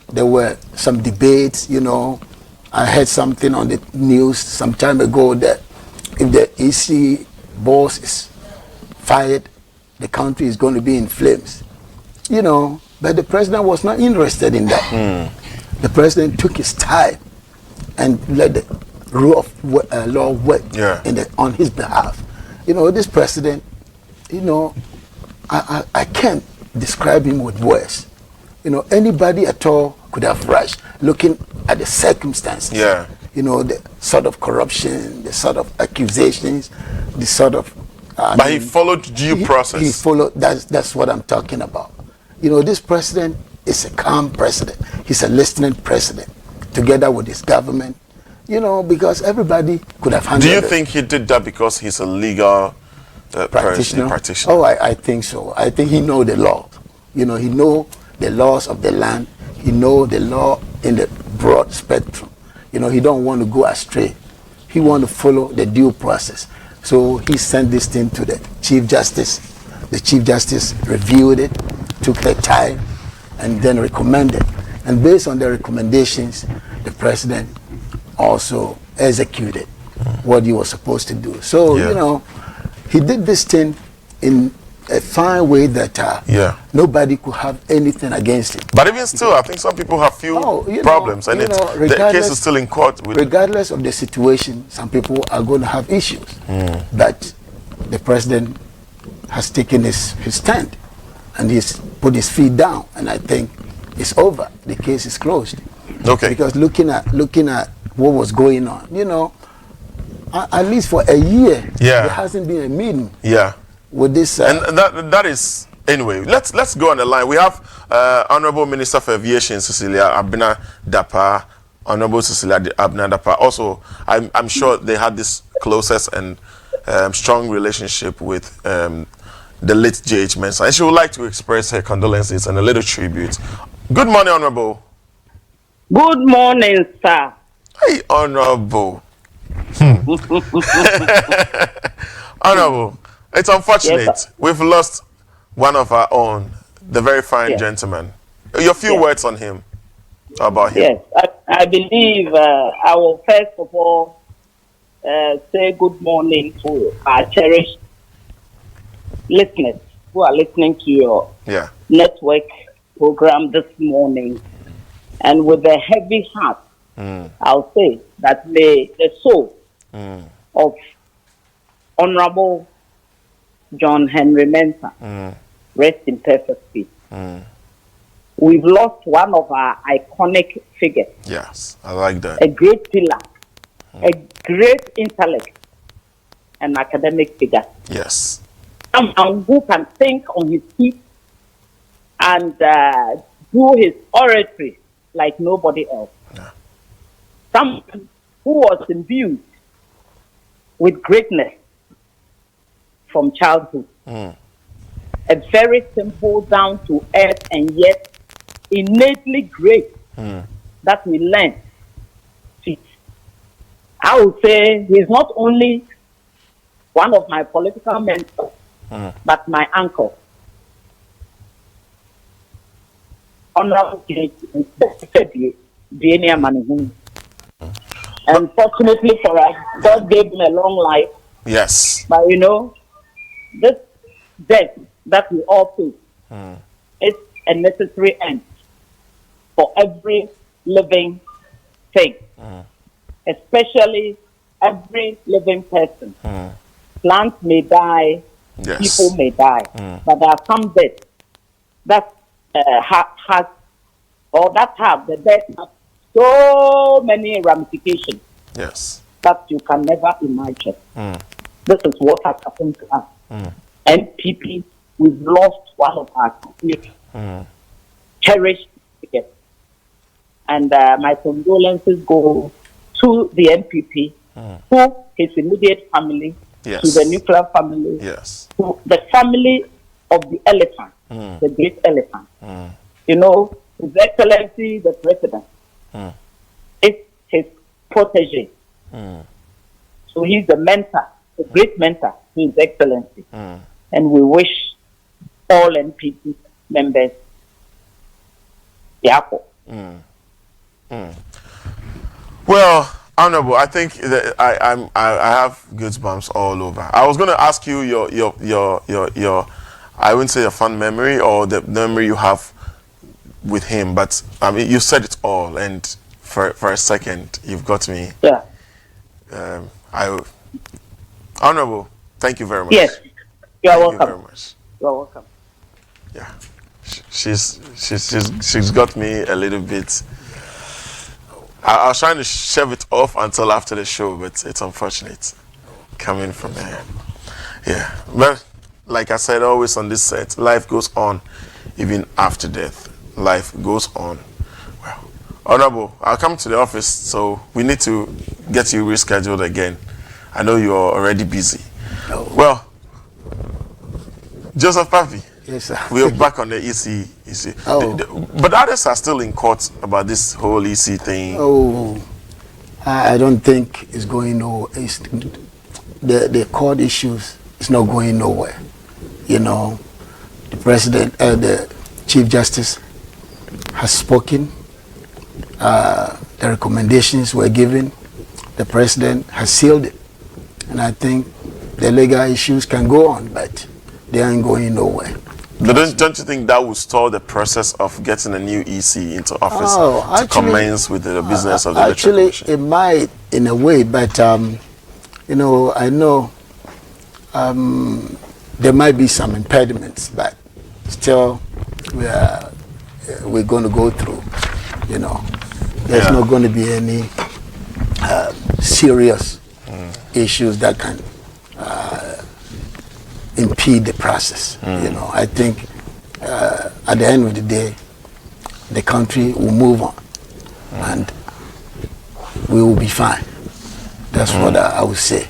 there were some debates, you know. I heard something on the news some time ago that if the EC boss is fired, the country is going to be in flames. You know, but the president was not interested in that. The president took his time and let the rule of law work on his behalf. You know, this president, you know, I can't describe him with words. You know, anybody at all could have rushed, looking at the circumstances. Yeah. You know, the sort of corruption, the sort of accusations, the sort of... but he followed due process. He followed, that's what I'm talking about. You know, this president is a calm president. He's a listening president, together with his government. You know, because everybody could have handled it. Do you think he did that because he's a legal practitioner? Oh, I think so. I think he knows the law. You know, he knows the laws of the land. He knows the law in the broad spectrum. You know, he don't want to go astray. He want to follow the due process. So he sent this thing to the Chief Justice. The Chief Justice reviewed it, took the time, and then recommended. And based on the recommendations, the president also executed what he was supposed to do. So, you know, he did this thing in a fine way that nobody could have anything against it. But even still, I think some people have few problems, and the case is still in court. Regardless of the situation, some people are going to have issues. But the president has taken his stand, and he's put his feet down, and I think it's over. The case is closed. Okay. Because looking at what was going on, you know, at least for a year, there hasn't been a meeting. Yeah. With this, and that is Anyway, let's go on the line. We have Honorable Minister for Aviation Cecilia Abena Dapa, Honorable Cecilia Abena Dapa. Also, I'm sure they had this closest and strong relationship with the late J.H. Mensah, and she would like to express her condolences and a little tribute. Good morning, Honorable. Good morning, sir. Hey, Honorable. Honorable, it's unfortunate. Yes, we've lost one of our own, the very fine gentleman. Your few words on him, about him. Yes, I believe I will first of all say good morning to our cherished listeners who are listening to your network program this morning. And with a heavy heart, I'll say that may the soul of Honorable John Henry Mensah rest in perfect peace. We've lost one of our iconic figures. Yes, I like that. A great pillar, a great intellect, an academic figure. Yes. Someone who can think on his feet and do his oratory like nobody else. Yeah. Someone who was imbued with greatness from childhood. A very simple, down to earth, and yet innately great that we learn. I would say he's not only one of my political mentors, but my uncle. Honorable and fortunately for us, God gave him a long life. Yes. But you know, this death that we all face is a necessary end for every living thing, especially every living person. Plants may die, people may die, but there are some deaths that have the death has so many ramifications that you can never imagine. This is what has happened to us. NPP, we've lost one of our complete cherished figures. And my condolences go to the NPP, to his immediate family, to the nuclear family, to the family of the elephant, the great elephant. You know, His Excellency, the President, is his protege. So he's the mentor, the great mentor to His Excellency. And we wish all NPP members the apple. Well, Honorable, I think that I have goosebumps all over. I was going to ask you your I wouldn't say a fun memory or the memory you have with him, but I mean you said it all, and for a second you've got me. Yeah. Honorable, thank you very much. Yes, you're welcome. Thank you very much. You're welcome. Yeah, she's got me a little bit. I was trying to shove it off until after the show, but it's unfortunate coming from her. Yeah, but like I said, always on this set, life goes on even after death. Life goes on. Well, Honorable, I'll come to the office, so we need to get you rescheduled again. I know you're already busy. No. Well, Joseph Pappy. Yes, sir. We are back on the EC. Oh. But others are still in court about this whole EC thing. Oh, I don't think it's going nowhere. The court issues is not going nowhere. You know, the president, the Chief Justice has spoken. The recommendations were given. The president has sealed it. And I think the legal issues can go on, but they aren't going nowhere. But don't you think that will stall the process of getting a new EC into office to commence with the business of the Electoral Commission? Actually, it might in a way, but you know, I know there might be some impediments, but still we're going to go through. You know, there's not going to be any serious issues that can impede the process. You know, I think at the end of the day, the country will move on, and we will be fine. That's what I would say.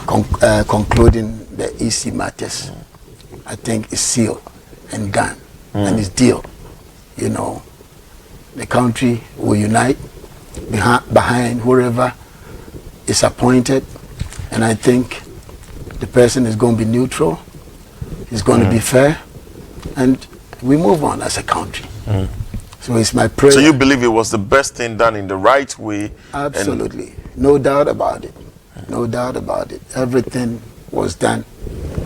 Concluding the EC matters, I think it's sealed and done, and it's deal. You know, the country will unite behind whoever is appointed, and I think the person is going to be neutral, he's going to be fair, and we move on as a country. So it's my prayer. So you believe it was the best thing done in the right way? Absolutely. No doubt about it. No doubt about it. Everything was done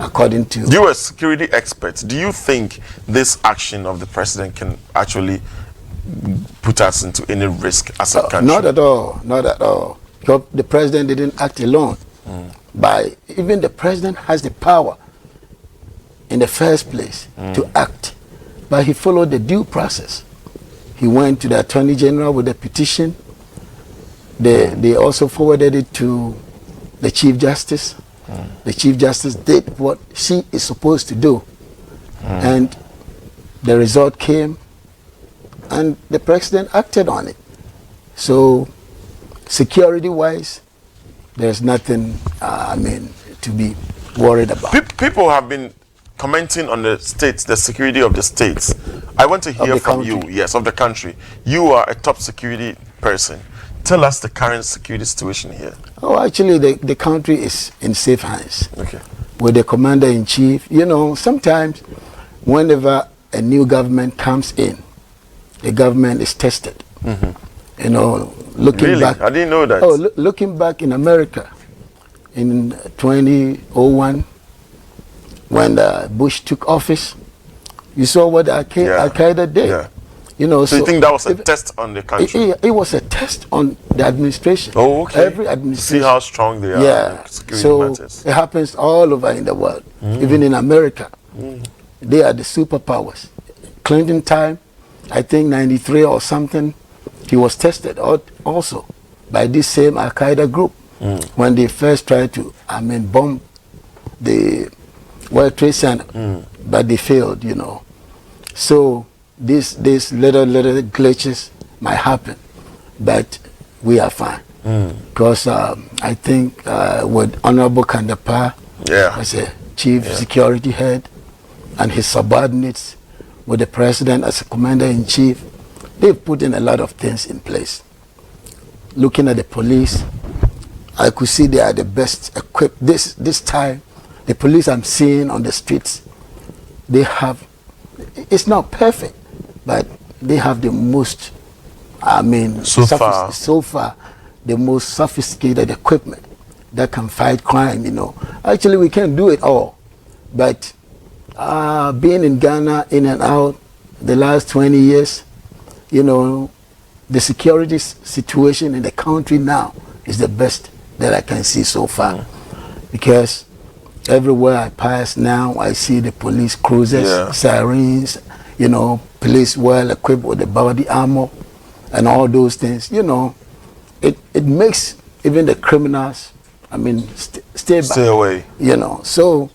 according to... You as security experts, do you think this action of the president can actually put us into any risk as a country? Not at all. Not at all. Because the president didn't act alone. Even the president has the power in the first place to act. But he followed the due process. He went to the Attorney General with a petition. They also forwarded it to the Chief Justice. The Chief Justice did what she is supposed to do. And the result came, and the president acted on it. So, security-wise, there's nothing, to be worried about. People have been commenting on the states, the security of the states. I want to hear from you, yes, of the country. You are a top security person. Tell us the current security situation here. Oh, actually, the country is in safe hands. Okay. With the commander-in-chief. You know, sometimes whenever a new government comes in, the government is tested. You know, looking back... I didn't know that. Oh, looking back in America, in 2001, when Bush took office, you saw what Al-Qaeda did. Yeah. You know, so you think that was a test on the country? It was a test on the administration. Oh, okay. Every administration. See how strong they are. Yeah. So it happens all over in the world, even in America. They are the superpowers. Clinton time, I think 93 or something, he was tested also by this same Al-Qaeda group when they first tried to, bomb the World Trade Center, but they failed, you know. So these little glitches might happen, but we are fine. Because I think with Honorable Kandapa as a chief security head and his subordinates, with the president as a commander-in-chief, they've put in a lot of things in place. Looking at the police, I could see they are the best equipped. This time, the police I'm seeing on the streets, they have, it's not perfect, but they have the most, so far, the most sophisticated equipment that can fight crime, you know. Actually, we can't do it all, but being in Ghana, in and out, the last 20 years, you know, the security situation in the country now is the best that I can see so far. Because everywhere I pass now, I see the police cruisers, sirens, you know, police well equipped with the body armor and all those things. You know, it makes even the criminals, stay back. Stay away. You know, so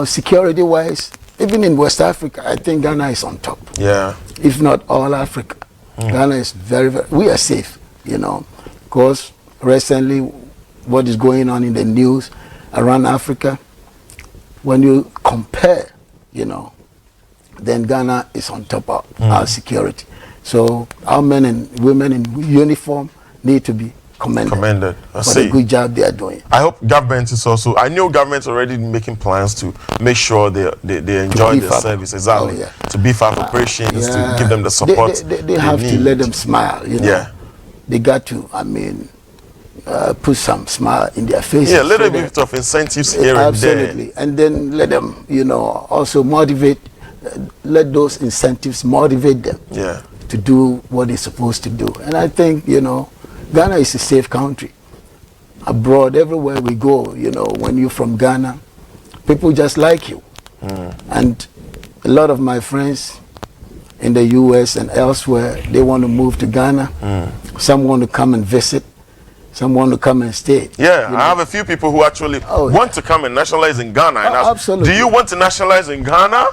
security-wise, even in West Africa, I think Ghana is on top. Yeah. If not all Africa. Ghana is very, we are safe, you know, because recently what is going on in the news around Africa, when you compare, you know, then Ghana is on top of our security. So our men and women in uniform need to be commended for the good job they are doing. I hope government is also, I know government's already making plans to make sure they enjoy the service, exactly, to beef up operations, to give them the support they have to let them smile, you know. They got to, put some smile in their faces. Yeah, a little bit of incentives here and there. Absolutely, and then let them, you know, also motivate, let those incentives motivate them to do what they're supposed to do. And I think, you know, Ghana is a safe country. Abroad, everywhere we go, you know, when you're from Ghana, people just like you. And a lot of my friends in the US and elsewhere, they want to move to Ghana. Some want to come and visit. Some want to come and stay. Yeah, I have a few people who actually want to come and nationalize in Ghana. And absolutely. Do you want to nationalize in Ghana?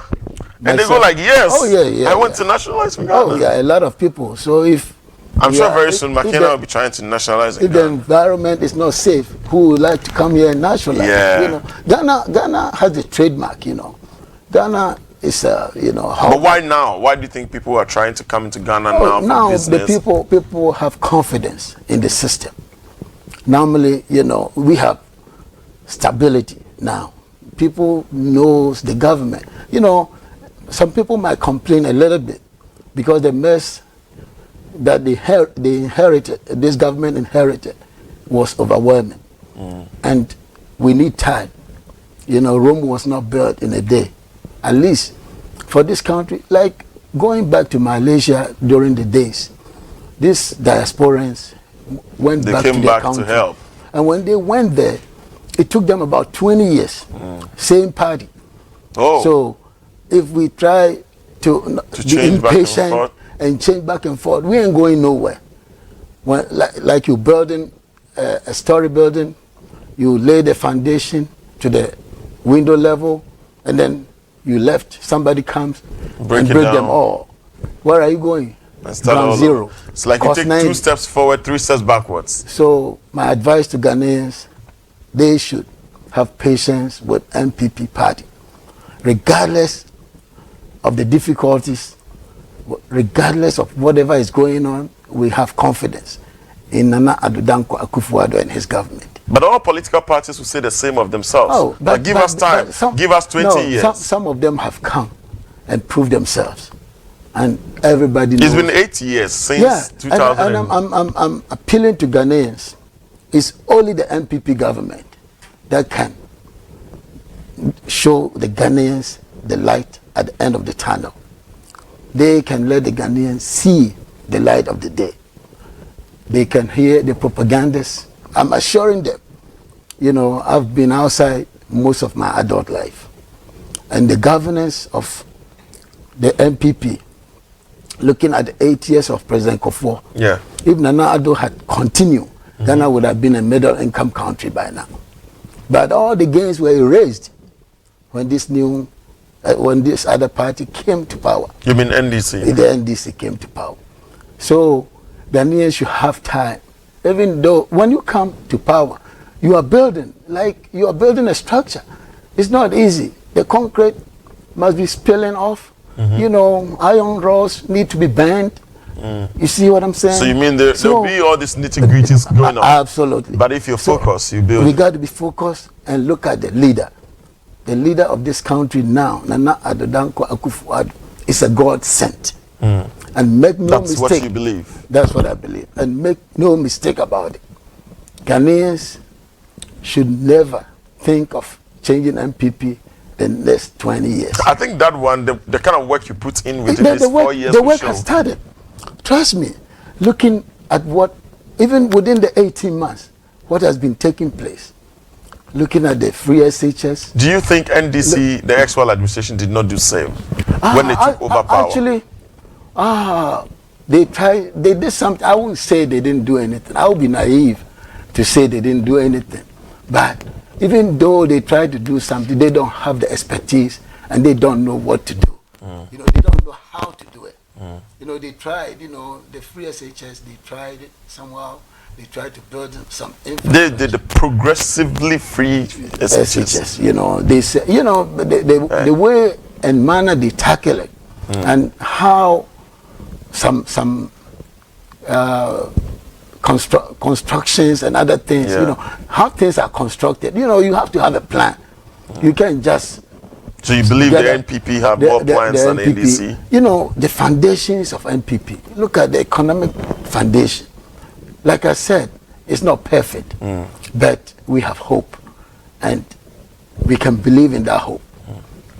And they go like, yes. Oh, yeah. I want to nationalize Ghana. Oh, yeah, a lot of people. So if... I'm sure very soon McKenna will be trying to nationalize it. If the environment is not safe, who would like to come here and nationalize? Yeah. You know, Ghana has a trademark. You know, Ghana is you know. But why now? Why do you think people are trying to come into Ghana now? Now business? the people have confidence in the system. Normally, you know, we have stability now. People knows the government. You know, some people might complain a little bit because the mess that they inherited, this government inherited, was overwhelming. And we need time. You know, Rome was not built in a day. At least for this country, like going back to Malaysia during the days, these diasporans went back to their country. To help. And when they went there, it took them about 20 years. Same party. Oh. So if we try to be impatient and change back and forth, we ain't going nowhere. When, like you building a story building, you lay the foundation to the window level, and then you left, somebody comes and break them all. Where are you going? Ground zero. It's like you take 2 steps forward, 3 steps backwards. So my advice to Ghanaians, they should have patience with MPP party. Regardless of the difficulties, regardless of whatever is going on, we have confidence in Nana Addo Dankwa Akufo-Addo and his government. But all political parties will say the same of themselves. Oh, but give us time. Give us 20 years. Some of them have come and proved themselves. And everybody knows. It's been 8 years since 2000. And I'm appealing to Ghanaians. It's only the MPP government that can show the Ghanaians the light at the end of the tunnel. They can let the Ghanaians see the light of the day. They can hear the propagandas. I'm assuring them, you know, I've been outside most of my adult life. And the governance of the MPP, looking at the 8 years of President Kufuor, if Nana Addo had continued, Ghana would have been a middle-income country by now. But all the gains were erased when this when this other party came to power. You mean NDC? The NDC came to power. So Ghanaians should have time. Even though when you come to power, you are building, like you are building a structure. It's not easy. The concrete must be spilling off. You know, iron rods need to be bent. You see what I'm saying? So you mean there'll be all these nitty-gritties going on? Absolutely. But if you're focused, you build. We got to be focused and look at the leader. The leader of this country now, Nana Addo Dankwa Akufo-Addo, is a God sent. And make no mistake. That's what you believe. That's what I believe. And make no mistake about it. Ghanaians should never think of changing MPP the next 20 years. I think that one, the kind of work you put in within these 4 years. The work has started. Trust me. Looking at what, even within the 18 months, what has been taking place. Looking at the free SHS. Do you think NDC, the actual administration, did not do the same when they took over power? Actually, they did something. I won't say they didn't do anything. I would be naive to say they didn't do anything. But even though they tried to do something, they don't have the expertise and they don't know what to do. You know, they don't know how to do it. You know, they tried, you know, the free SHS, they tried it somehow. They tried to build some infrastructure. They did the progressively free SHS. You know, they say, you know, the way and manner they tackle it and how some constructions and other things, you know, how things are constructed. You know, you have to have a plan. You can't just... So you believe the NPP have more plans than NDC? You know, the foundations of NPP. Look at the economic foundation. Like I said, it's not perfect, but we have hope, and we can believe in that hope.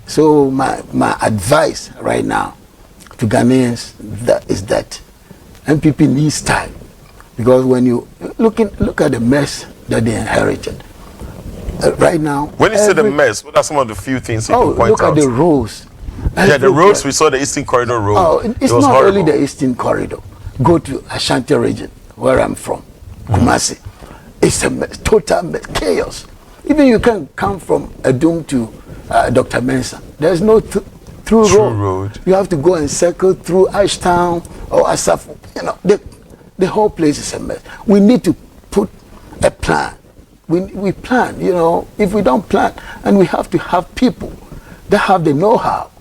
So my advice right now to Ghanaians is that MPP needs time, because when you look at the mess that they inherited right now. When you say the mess, what are some of the few things you can point out? Look at the roads. Yeah, the roads, we saw the Eastern Corridor road. Oh, it's not horrible. only the Eastern Corridor. Go to Ashanti region, where I'm from, Kumasi. It's a total chaos. Even you can come from Adum to Dr. Mensah. There's no through road. You have to go and circle through Ashtown or Asaf. You know, the whole place is a mess. We need to put a plan. We plan, you know. If we don't plan, and we have to have people that have the know-how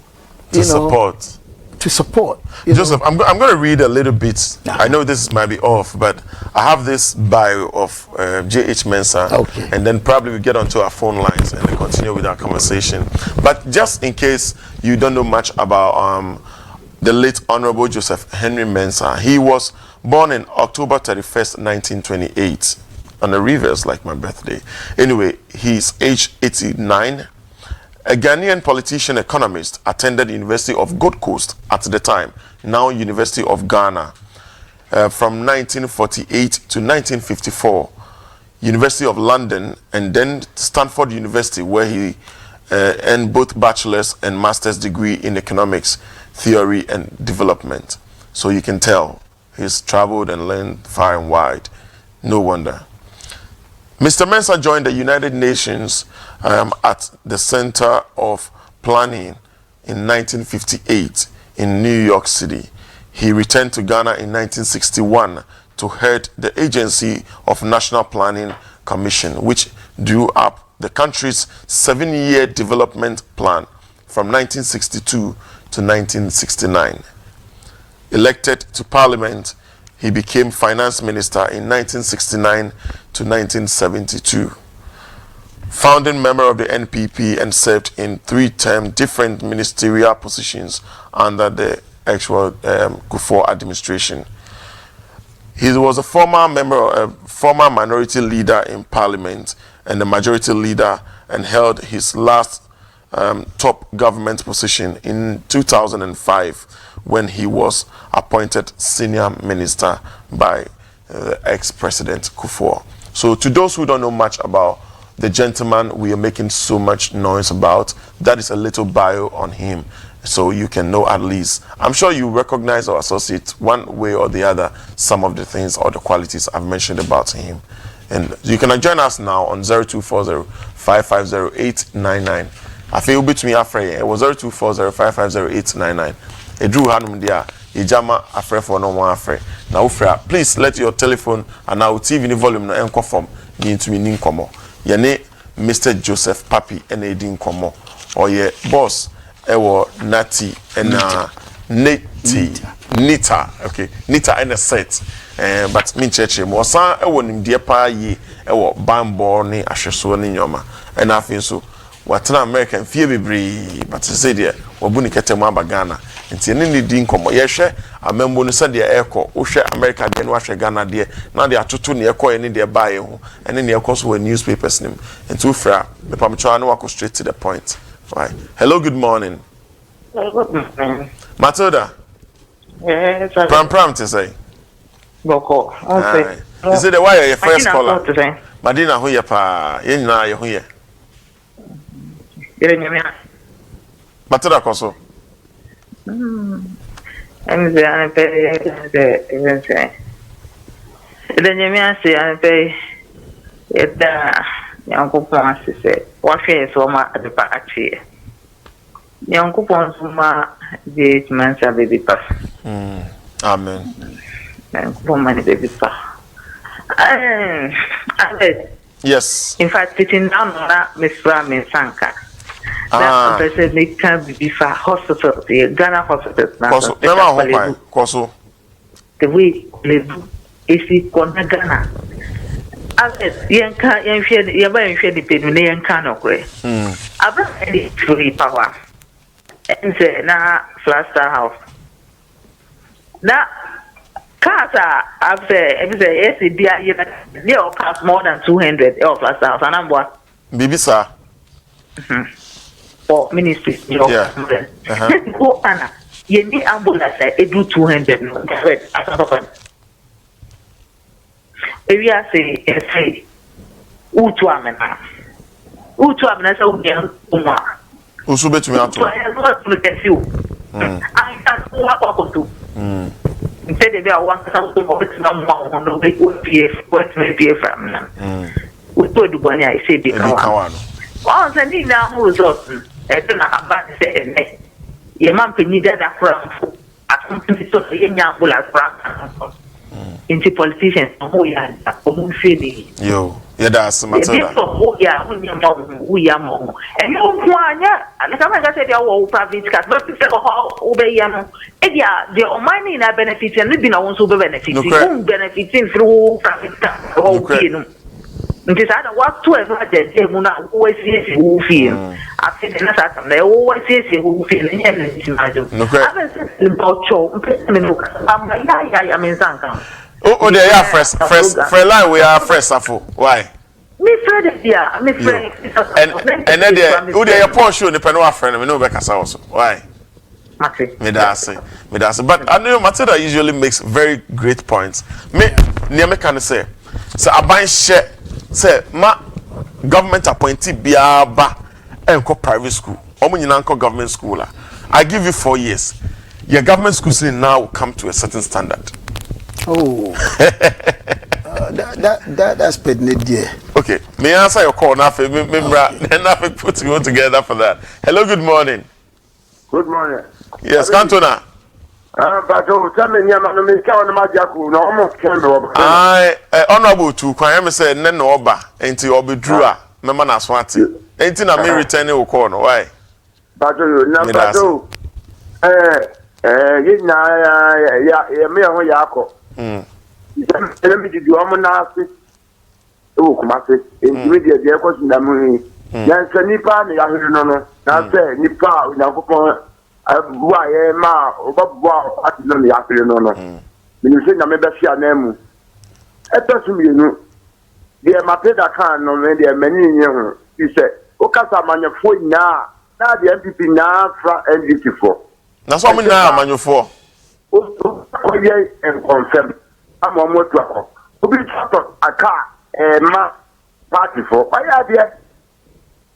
to support. To support. Joseph, I'm going to read a little bit. I know this might be off, but I have this bio of J.H. Mensah. Okay. And then probably we get onto our phone lines and then continue with our conversation. But just in case you don't know much about the late Honorable Joseph Henry Mensah, he was born in October 31st, 1928, on the reverse like my birthday. Anyway, he's age 89. A Ghanaian politician economist, attended the University of Gold Coast at the time, now University of Ghana, from 1948 to 1954, University of London, and then Stanford University, where he earned both bachelor's and master's degree in economics, theory and development. So you can tell he's traveled and learned far and wide. No wonder. Mr. Mensah joined the United Nations at the Center of Planning in 1958 in New York City. He returned to Ghana in 1961 to head the Agency of National Planning Commission, which drew up the country's 7-year development plan from 1962 to 1969. Elected to Parliament, he became Finance Minister in 1969 to 1972. Founding member of the NPP and served in 3-term different ministerial positions under the actual Kufuor administration. He was a former minority leader in Parliament and the majority leader, and held his last top government position in 2005 when he was appointed senior minister by ex-president Kufuor. So to those who don't know much about the gentleman we are making so much noise about, that is a little bio on him, so you can know at least. I'm sure you recognize or associate one way or the other some of the things or the qualities I've mentioned about him. And you can join us now on 0240-550-899. I feel between Afre, it was 0240-550-899. A drew hanum dia, a jama Afre for no one Afre. Now, please let your telephone and our TV volume no enko form into me ninkomo. Yane Mr. Joseph Pappy and a dinkomo. Or ye boss, ewo Nati and NITA. Okay, NITA and a set. But me church mo san ewo nim de pa yi ewo bambo ni ahweso ni nyoma. And I feel so what American fear bebree, but say there wabuni ketemu abagana nti ene ni di nkomo ye hwe amembo no se de eko wo hwe America de no ahwe Ghana de na de atoto ne eko ene de bae ho ene ne eko so newspapers nim nti wo fra me pam twa na wako straight to the point. Right. Hello, good morning. Good morning. Matilda. Yes, Pram to say. Boko. Okay. Is it the why your first caller? Madina hu ye pa, ye nyina ye hu ye. Matilda koso. I'm the young couple say, what is so much at the party? Young couple, the Mensah baby pass. Amen. Woman baby pass. Yes. In fact, sitting down on that Miss Ramin Sanka. That person they can be for hospital, the Ghana hospital. Koso. The way they do is it Ghana. Yanka, Yanka, the Penunean Canocre. About any free power. And say, now, Flaster House. Now, cars are after every SCD, they all cost more than 200 of Flaster House. And I'm what? Bibisa. For ministry, you know. Go, Anna. You need ambulance, it do 200. Maybe I say, Utuamena. Utuamena, so we can also bet me out. I can't walk to. Instead, they are 1,000 of it, no more on the way with PF, what may be a family. We told the one I said, once I need now who's also, I don't know about say, Your mom can need that from a company so young ambulance into politicians who are feeling. Yo, yeah, that's Matilda. We are more. And you want, and come and say, oh, private cars, but obey them. The mining are benefiting, and living on super benefiting, benefiting through private cars. Because I don't want to ever get them always see who feel. I think they always see who feel in anything I do. I said about Cho, I'm in Zanka. Oh, they are fresh line. We are fresh. Why? Me friend, yeah, me friend. And then they are poor show the penal friend. We know Becca's also. Why? Me that's it. But I know Matilda usually makes very great points. Me can say, so I buy share. Say, ma government appointee biaba enko private school. Omo nyina enko government school. I give you 4 years. Your government schools now will come to a certain standard. Oh, that's pretty dear. Okay, may I answer your call now? Then I put you together for that. Hello, good morning. Good morning. Yes, Cantona. Honorable to Kwame said, no oba, and to Obi Drua, Mamma Swati. Ain't in a me returning or corner. Why? Let me do Amonasi. Oh, Kumasi, immediate the airport in the moon. Yes, a Nipa, no, not say Nipa, no. Why, ma, or Bob, I don't know, afternoon. When you say, I may be a name. It doesn't mean the Mapeda can no many young. He said, Okasa Manufo now, the MPP now from NDC for. That's what we now, Manufo. Oh, yeah, and confirm. I'm on what to call. Who be a car, and ma party for. Why are there?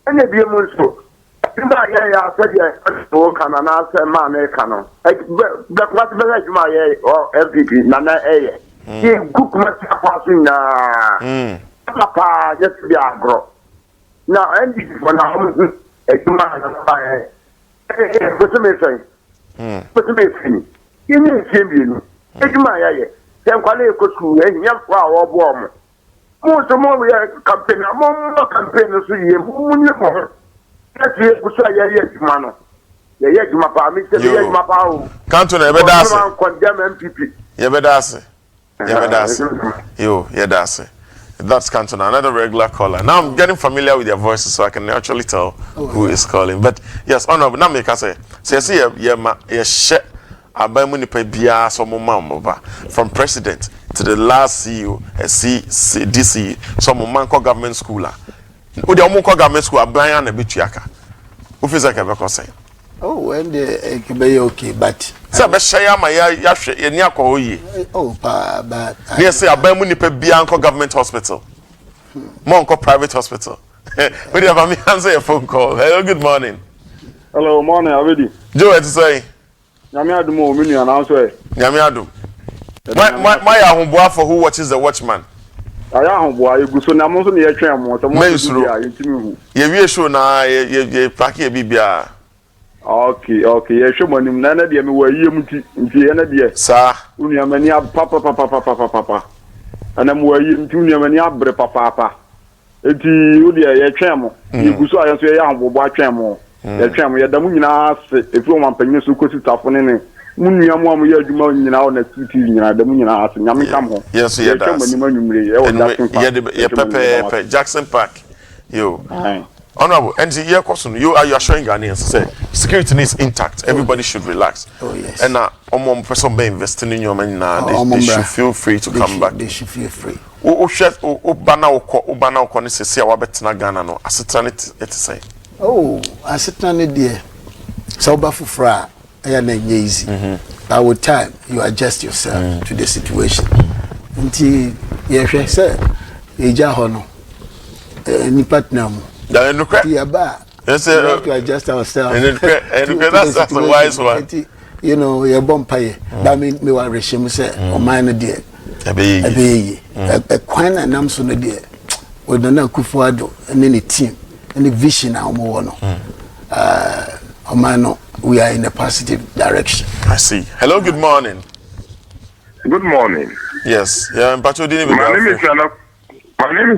And they be a monster. I said, yeah, can an answer man, canon. But what the my or MPP, Nana A. He cook much passing now. Papa, just be a girl. Now, and this is when I'm a man. What's the message? What's the message? You need to it's my then quality school, and young flower warm. Most of all, we are campaign, among campaigners, who that's it, which I hear, man. The Yagma, Mr. Yagma, Canton, ever does condemn MPP. Ever does you, yeah, that's it. That's Canton, another regular caller. Now I'm getting familiar with their voices, so I can actually tell who is calling. But yes, honorable, now make us say, see, yeah, shit. From president to the last CEO, DC, some man called government school. Who the Omo government school, Brian and Bitiaka. Who feels like a say? Oh, and it can be okay, but. Sabashaya, my Yako. Oh, but. Yes, I buy money per Bianco government hospital. Monco private hospital. We have a answer a phone call. Hello, good morning. Hello, morning, already. Joe, to say. Yamiadu more million answer. Yamiadu. My homeboy for who watches the watchman. I am boy, you go so now most of the train more. You reassure now, you pack a BBR. Okay, yeah, show money, none of them were you, dear, sir. Unia papa. And I'm where you many papa. It's you, dear, tremor. You go so I say, I am boy tremor. The tram, we had the moon asked if you want to so close to Taffin. Munyam one year, you know, on the TV, the moon asking, Yami come home. Yes, yeah, Pepe Jackson Park. You honorable, and the year question you are showing Ghanaians say security is intact, everybody should relax. Oh, yes. And now, person be investing in your money now, they should feel free to come back. They should feel free. Chef, Ubana, Conisi, see our better Ghana, no, as it say. Oh, I sit on it, dear. So, Bafufra, I am easy. By what time you adjust yourself to the situation. Until you say, Eja Hono, any partner. Then look at your bar. Yes, we have to adjust ourselves. And that's a wise one. You know, you're bumpy. That means me wa regime say, or mine dear. A quine and I'm so dear. We don't know Kufuado and any team. Any vision now more no. Omano we are in a positive direction. I see. Hello, good morning. Good morning. Yes. Yeah, My name is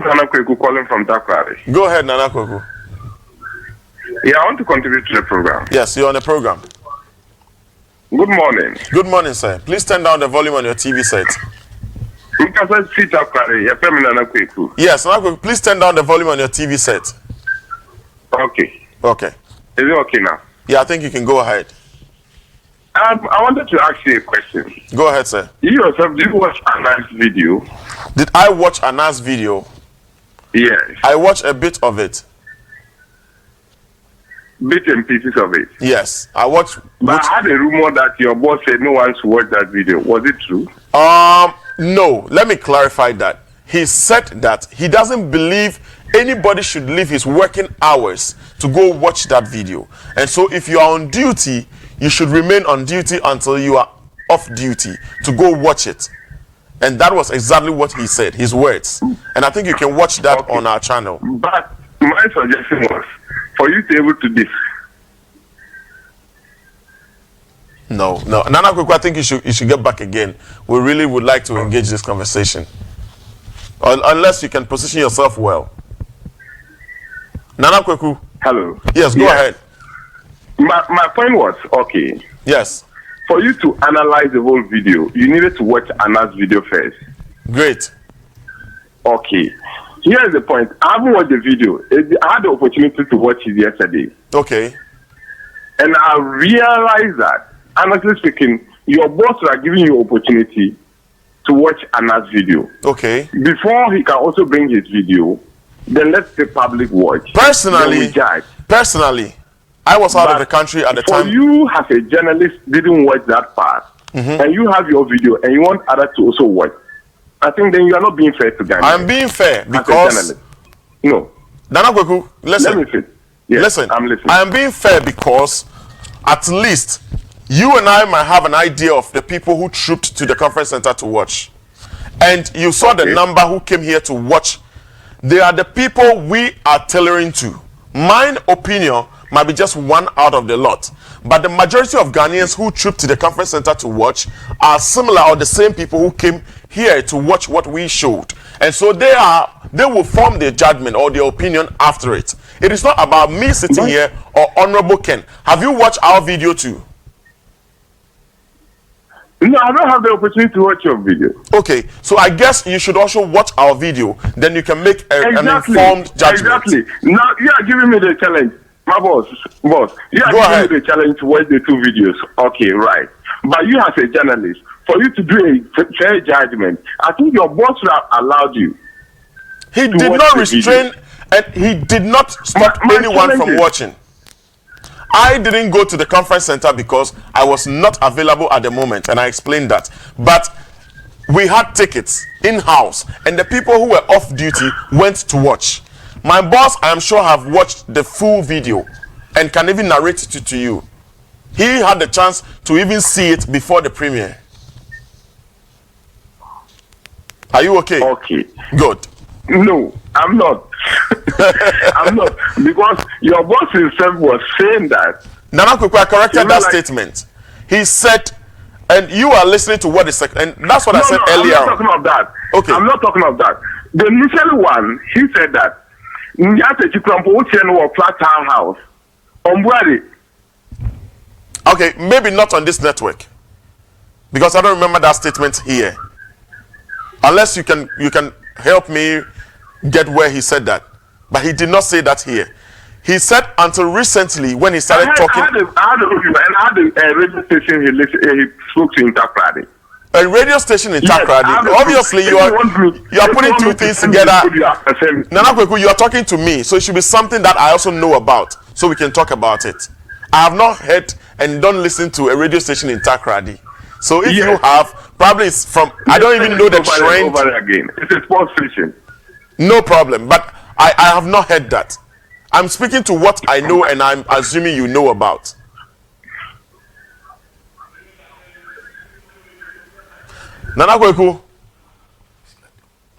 Nana Kweku calling from Takrade. Go ahead, Nana Kweku. Yeah, I want to contribute to the program. Yes, you're on the program. Good morning. Good morning, sir. Please turn down the volume on your TV set. Yes, Nana Kweku, please turn down the volume on your TV set. Okay. Okay. Is it okay now? Yeah, I think you can go ahead. I wanted to ask you a question. Go ahead, sir. You yourself, did you watch Anna's video? Did I watch Anna's video? Yes. I watched a bit of it. Bits and pieces of it? Yes. I watched... But I had a rumor that your boss said no one should watch that video. Was it true? No. Let me clarify that. He said that he doesn't believe anybody should leave his working hours to go watch that video. And so if you are on duty, you should remain on duty until you are off duty to go watch it. And that was exactly what he said, his words. And I think you can watch that on our channel. But my suggestion was for you to be able to this. No. Nana Kweku, I think you should get back again. We really would like to engage this conversation. Unless you can position yourself well. Nana Kweku. Hello. Yes, go ahead. My point was, okay. Yes. For you to analyze the whole video, you needed to watch Anna's video first. Great. Okay. Here's the point. I haven't watched the video. I had the opportunity to watch it yesterday. Okay. And I realized that, honestly speaking, your boss are giving you opportunity to watch Anna's video. Okay. Before he can also bring his video, then let the public watch. Personally, I was out of the country at the time. For you as a journalist didn't watch that part, and you have your video and you want others to also watch, I think then you are not being fair to Ghana. I'm being fair because... No. Nana Kweku, listen. Let me fit. Yes, listen. I'm listening. I am being fair because at least you and I might have an idea of the people who trooped to the conference center to watch. And you saw the number who came here to watch. They are the people we are tailoring to. Mine opinion might be just one out of the lot. But the majority of Ghanaians who trooped to the conference center to watch are similar or the same people who came here to watch what we showed. And so they will form their judgment or their opinion after it. It is not about me sitting here or Honorable Ken. Have you watched our video too? No, I don't have the opportunity to watch your video. Okay, so I guess you should also watch our video. Then you can make an informed judgment. Exactly. Now you are giving me the challenge. My boss, you are giving me the challenge to watch the two videos. Okay, right. But you as a journalist, for you to do a fair judgment, I think your boss would have allowed you. He did not restrain and he did not stop anyone from watching. I didn't go to the conference center because I was not available at the moment, and I explained that. But we had tickets in-house, and the people who were off duty went to watch. My boss, I am sure, have watched the full video and can even narrate it to you. He had the chance to even see it before the premiere. Are you okay? Okay. Good. No, I'm not. I'm not. Because your boss himself was saying that. Nana Kweku, I corrected that statement. He said, and you are listening to what he said, and that's what I said earlier. I'm not talking about that. Okay. I'm not talking about that. The initial one, he said that. Flat townhouse. Okay, maybe not on this network, because I don't remember that statement here. Unless you can help me get where he said that, but he did not say that here. He said until recently when he started talking. I had a radio station he spoke to in Takrade. A radio station in Takrade. Obviously, you are putting two things together. Nana Kweku, you are talking to me, so it should be something that I also know about, so we can talk about it. I have not heard and don't listen to a radio station in Takrade. So if you have, probably it's from, I don't even know the trend. Over again. It's a sports station. No problem, but I have not heard that. I'm speaking to what I know and I'm assuming you know about. Nana Kweku.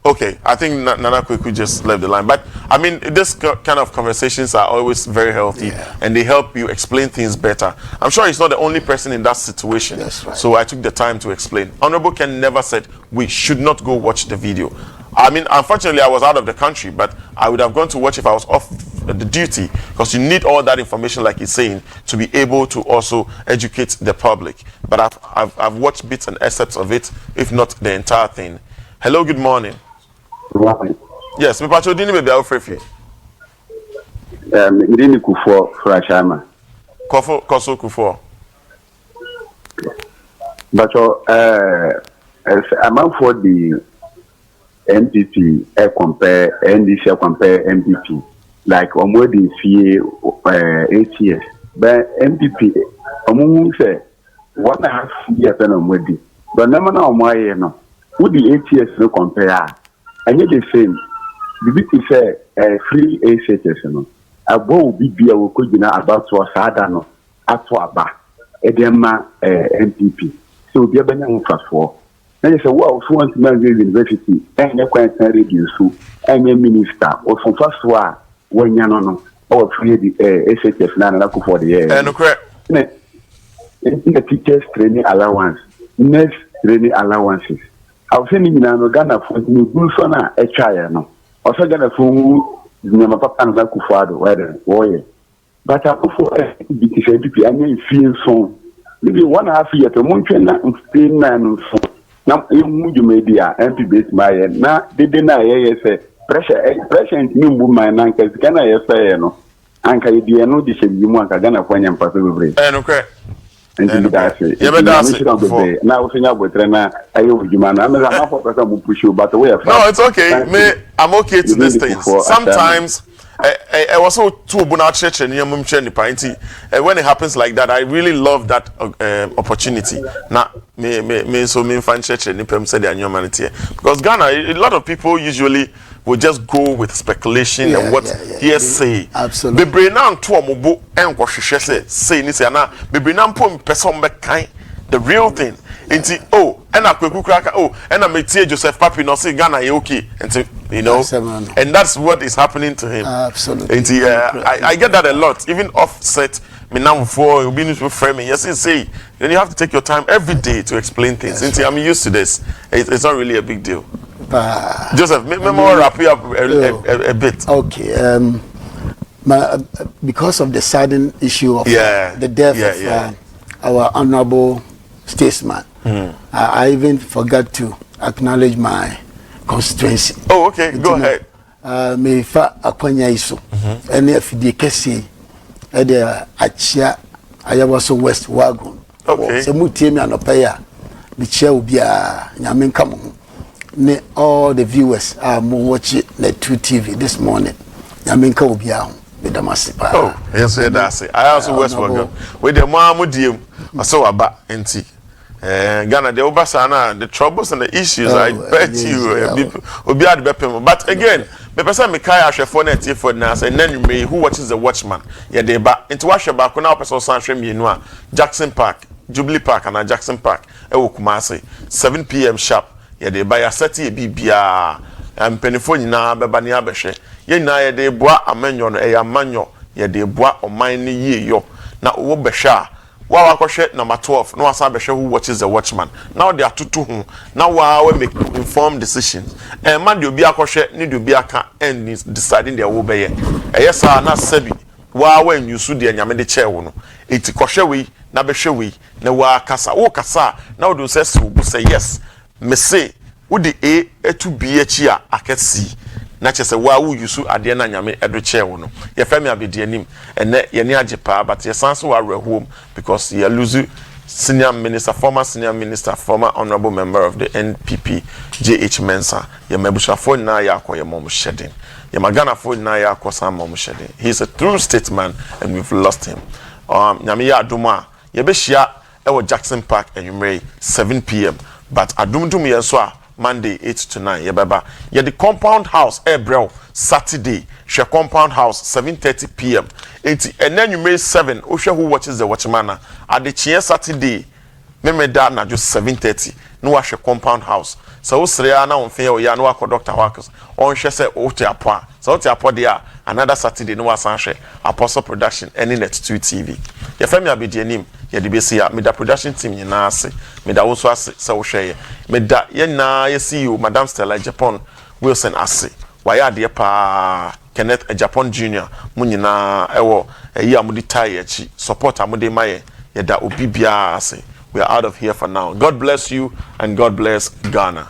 Okay, I think Nana Kweku just left the line. But I mean, this kind of conversations are always very healthy, and they help you explain things better. I'm sure he's not the only person in that situation. That's right. So I took the time to explain. Honorable Ken never said we should not go watch the video. I mean, unfortunately, I was out of the country, but I would have gone to watch if I was off the duty, because you need all that information, like he's saying, to be able to also educate the public. But I've watched bits and excerpts of it, if not the entire thing. Hello, good morning. Good morning. Yes, me pacho dini baby Alfrefi. Ndini Kufo Frashama. Koso Kufo. But among for the MPP, compare NDC compare MPP, like almost 8 years. But MPP, say 1.5 years and but no matter why no, who the 8 years no compare, and yet the same. The bit is free ACHS no. Abo bi bia wo kogina about to asada no ato aba edema MPP. So bia banya mfafo. Na je say wo so want man university enye kwansan radio so enye minister o so faso a wanya no o free the ACHS na ko for the year. No correct. In the teachers training allowance, next training allowances. I was saying no Ghana for the good so na e try no. Also gonna phone my papa and that kufado whether but I prefer MPP and feel so maybe 1.5 years to Montana and stay now you media MP base my na they deny say pressure new my nanka can I say no anka you know this you want Ghana for nyam papa bebre okay. And that's it. Now, no, it's okay. I'm okay to these things. Sometimes I was so too church and when it happens like that, I really love that opportunity. Now, me find church and because Ghana, a lot of people usually will just go with speculation and what he say. Absolutely. Bebre na nto omobo enko hwehwe say ni say na bebre na mpom person be kan the real thing. Enti and akweku kraka and I metie Joseph Pappy no say Ghana ye okay. Enti you know and that's what is happening to him. Absolutely. Enti I get that a lot, even offset me now for being to frame me. Yes, say then you have to take your time every day to explain things. Enti I'm used to this. It's not really a big deal. Joseph, maybe more wrap you up a bit. Okay. Because of the sudden issue of the death of our honorable statesman, I even forgot to acknowledge my constituency. Oh, okay. Go ahead. Me fa akwanya iso. And if the kesi the achia ayawaso West Wagon. Okay. Se mutie me anopeya me chia obi a nyame nkamo. All the viewers are watching the 2TV this morning. Yaminka Obiao with the Masipa. Oh, yes, that's it. I also West Wagon. With the Mamudium, I saw about NT. Ghana, the Obasana, the troubles and the issues, I bet you, but again, the person Mikaya Shefonet for Nas, and then you may who watches the Watchman. Yeah, they back into Washabaku now, person Sanshim Yinua, Jackson Park, Jubilee Park, and Jackson Park, Kumasi, 7 p.m. sharp. Ya de ba ya seti e bibia ampenifo nyina beba ne abehwe ye nyina ye de boa amanyo no e ya manyo ye de boa oman ne yeyo na wo behwe a wa wakɔhwe number 12 no asa behwe who watches the watchman now they are tutu hu na wa make informed decisions and man de obi akɔhwe ne de obi aka and deciding their wo beye eyesa na sabi wa nyusu de nyame de chewo no eti kɔhwe we na behwe we na wa kasa wo kasa na wo do say yes me say wo de a to b achi a akasi na chese wa wo yusu ade na nyame edo che wo no ye fa me abedi anim ene ye ne ajepa but ye sanso wa home because ye lose senior minister former honorable member of the NPP JH Mensa ye mebusafo na ya akoye mom shedding ye magana fo na ya akosa mom shedding. He's a true statesman and we've lost him. Nyame ya adoma ye be hia e wo Jackson Park anwumre 7 p.m. but adumdum ye so a Monday 8 to 9 ye baba ye the compound house April Saturday she compound house 7:30 p.m. and then you may 7 who watches the watchman at the chie Saturday me da na just 7:30 no wa hwe compound house so wo sere na won fe o ya no wa ko doctor workers on hwe se o te apo a so o te apo de a another Saturday no wa san hwe Apostle Production any net 2 TV ye fa me abedi anim ye de besi a me da production team nyina ase me da wo so ase se wo hwe ye me da ye na ye CEO Madam Stella Japan Wilson ase wa ya de pa Kenneth Japan Junior mu nyina ewo eyi amudi tie echi support amudi maye ye da obi bia ase. We are out of here for now. God bless you and God bless Ghana.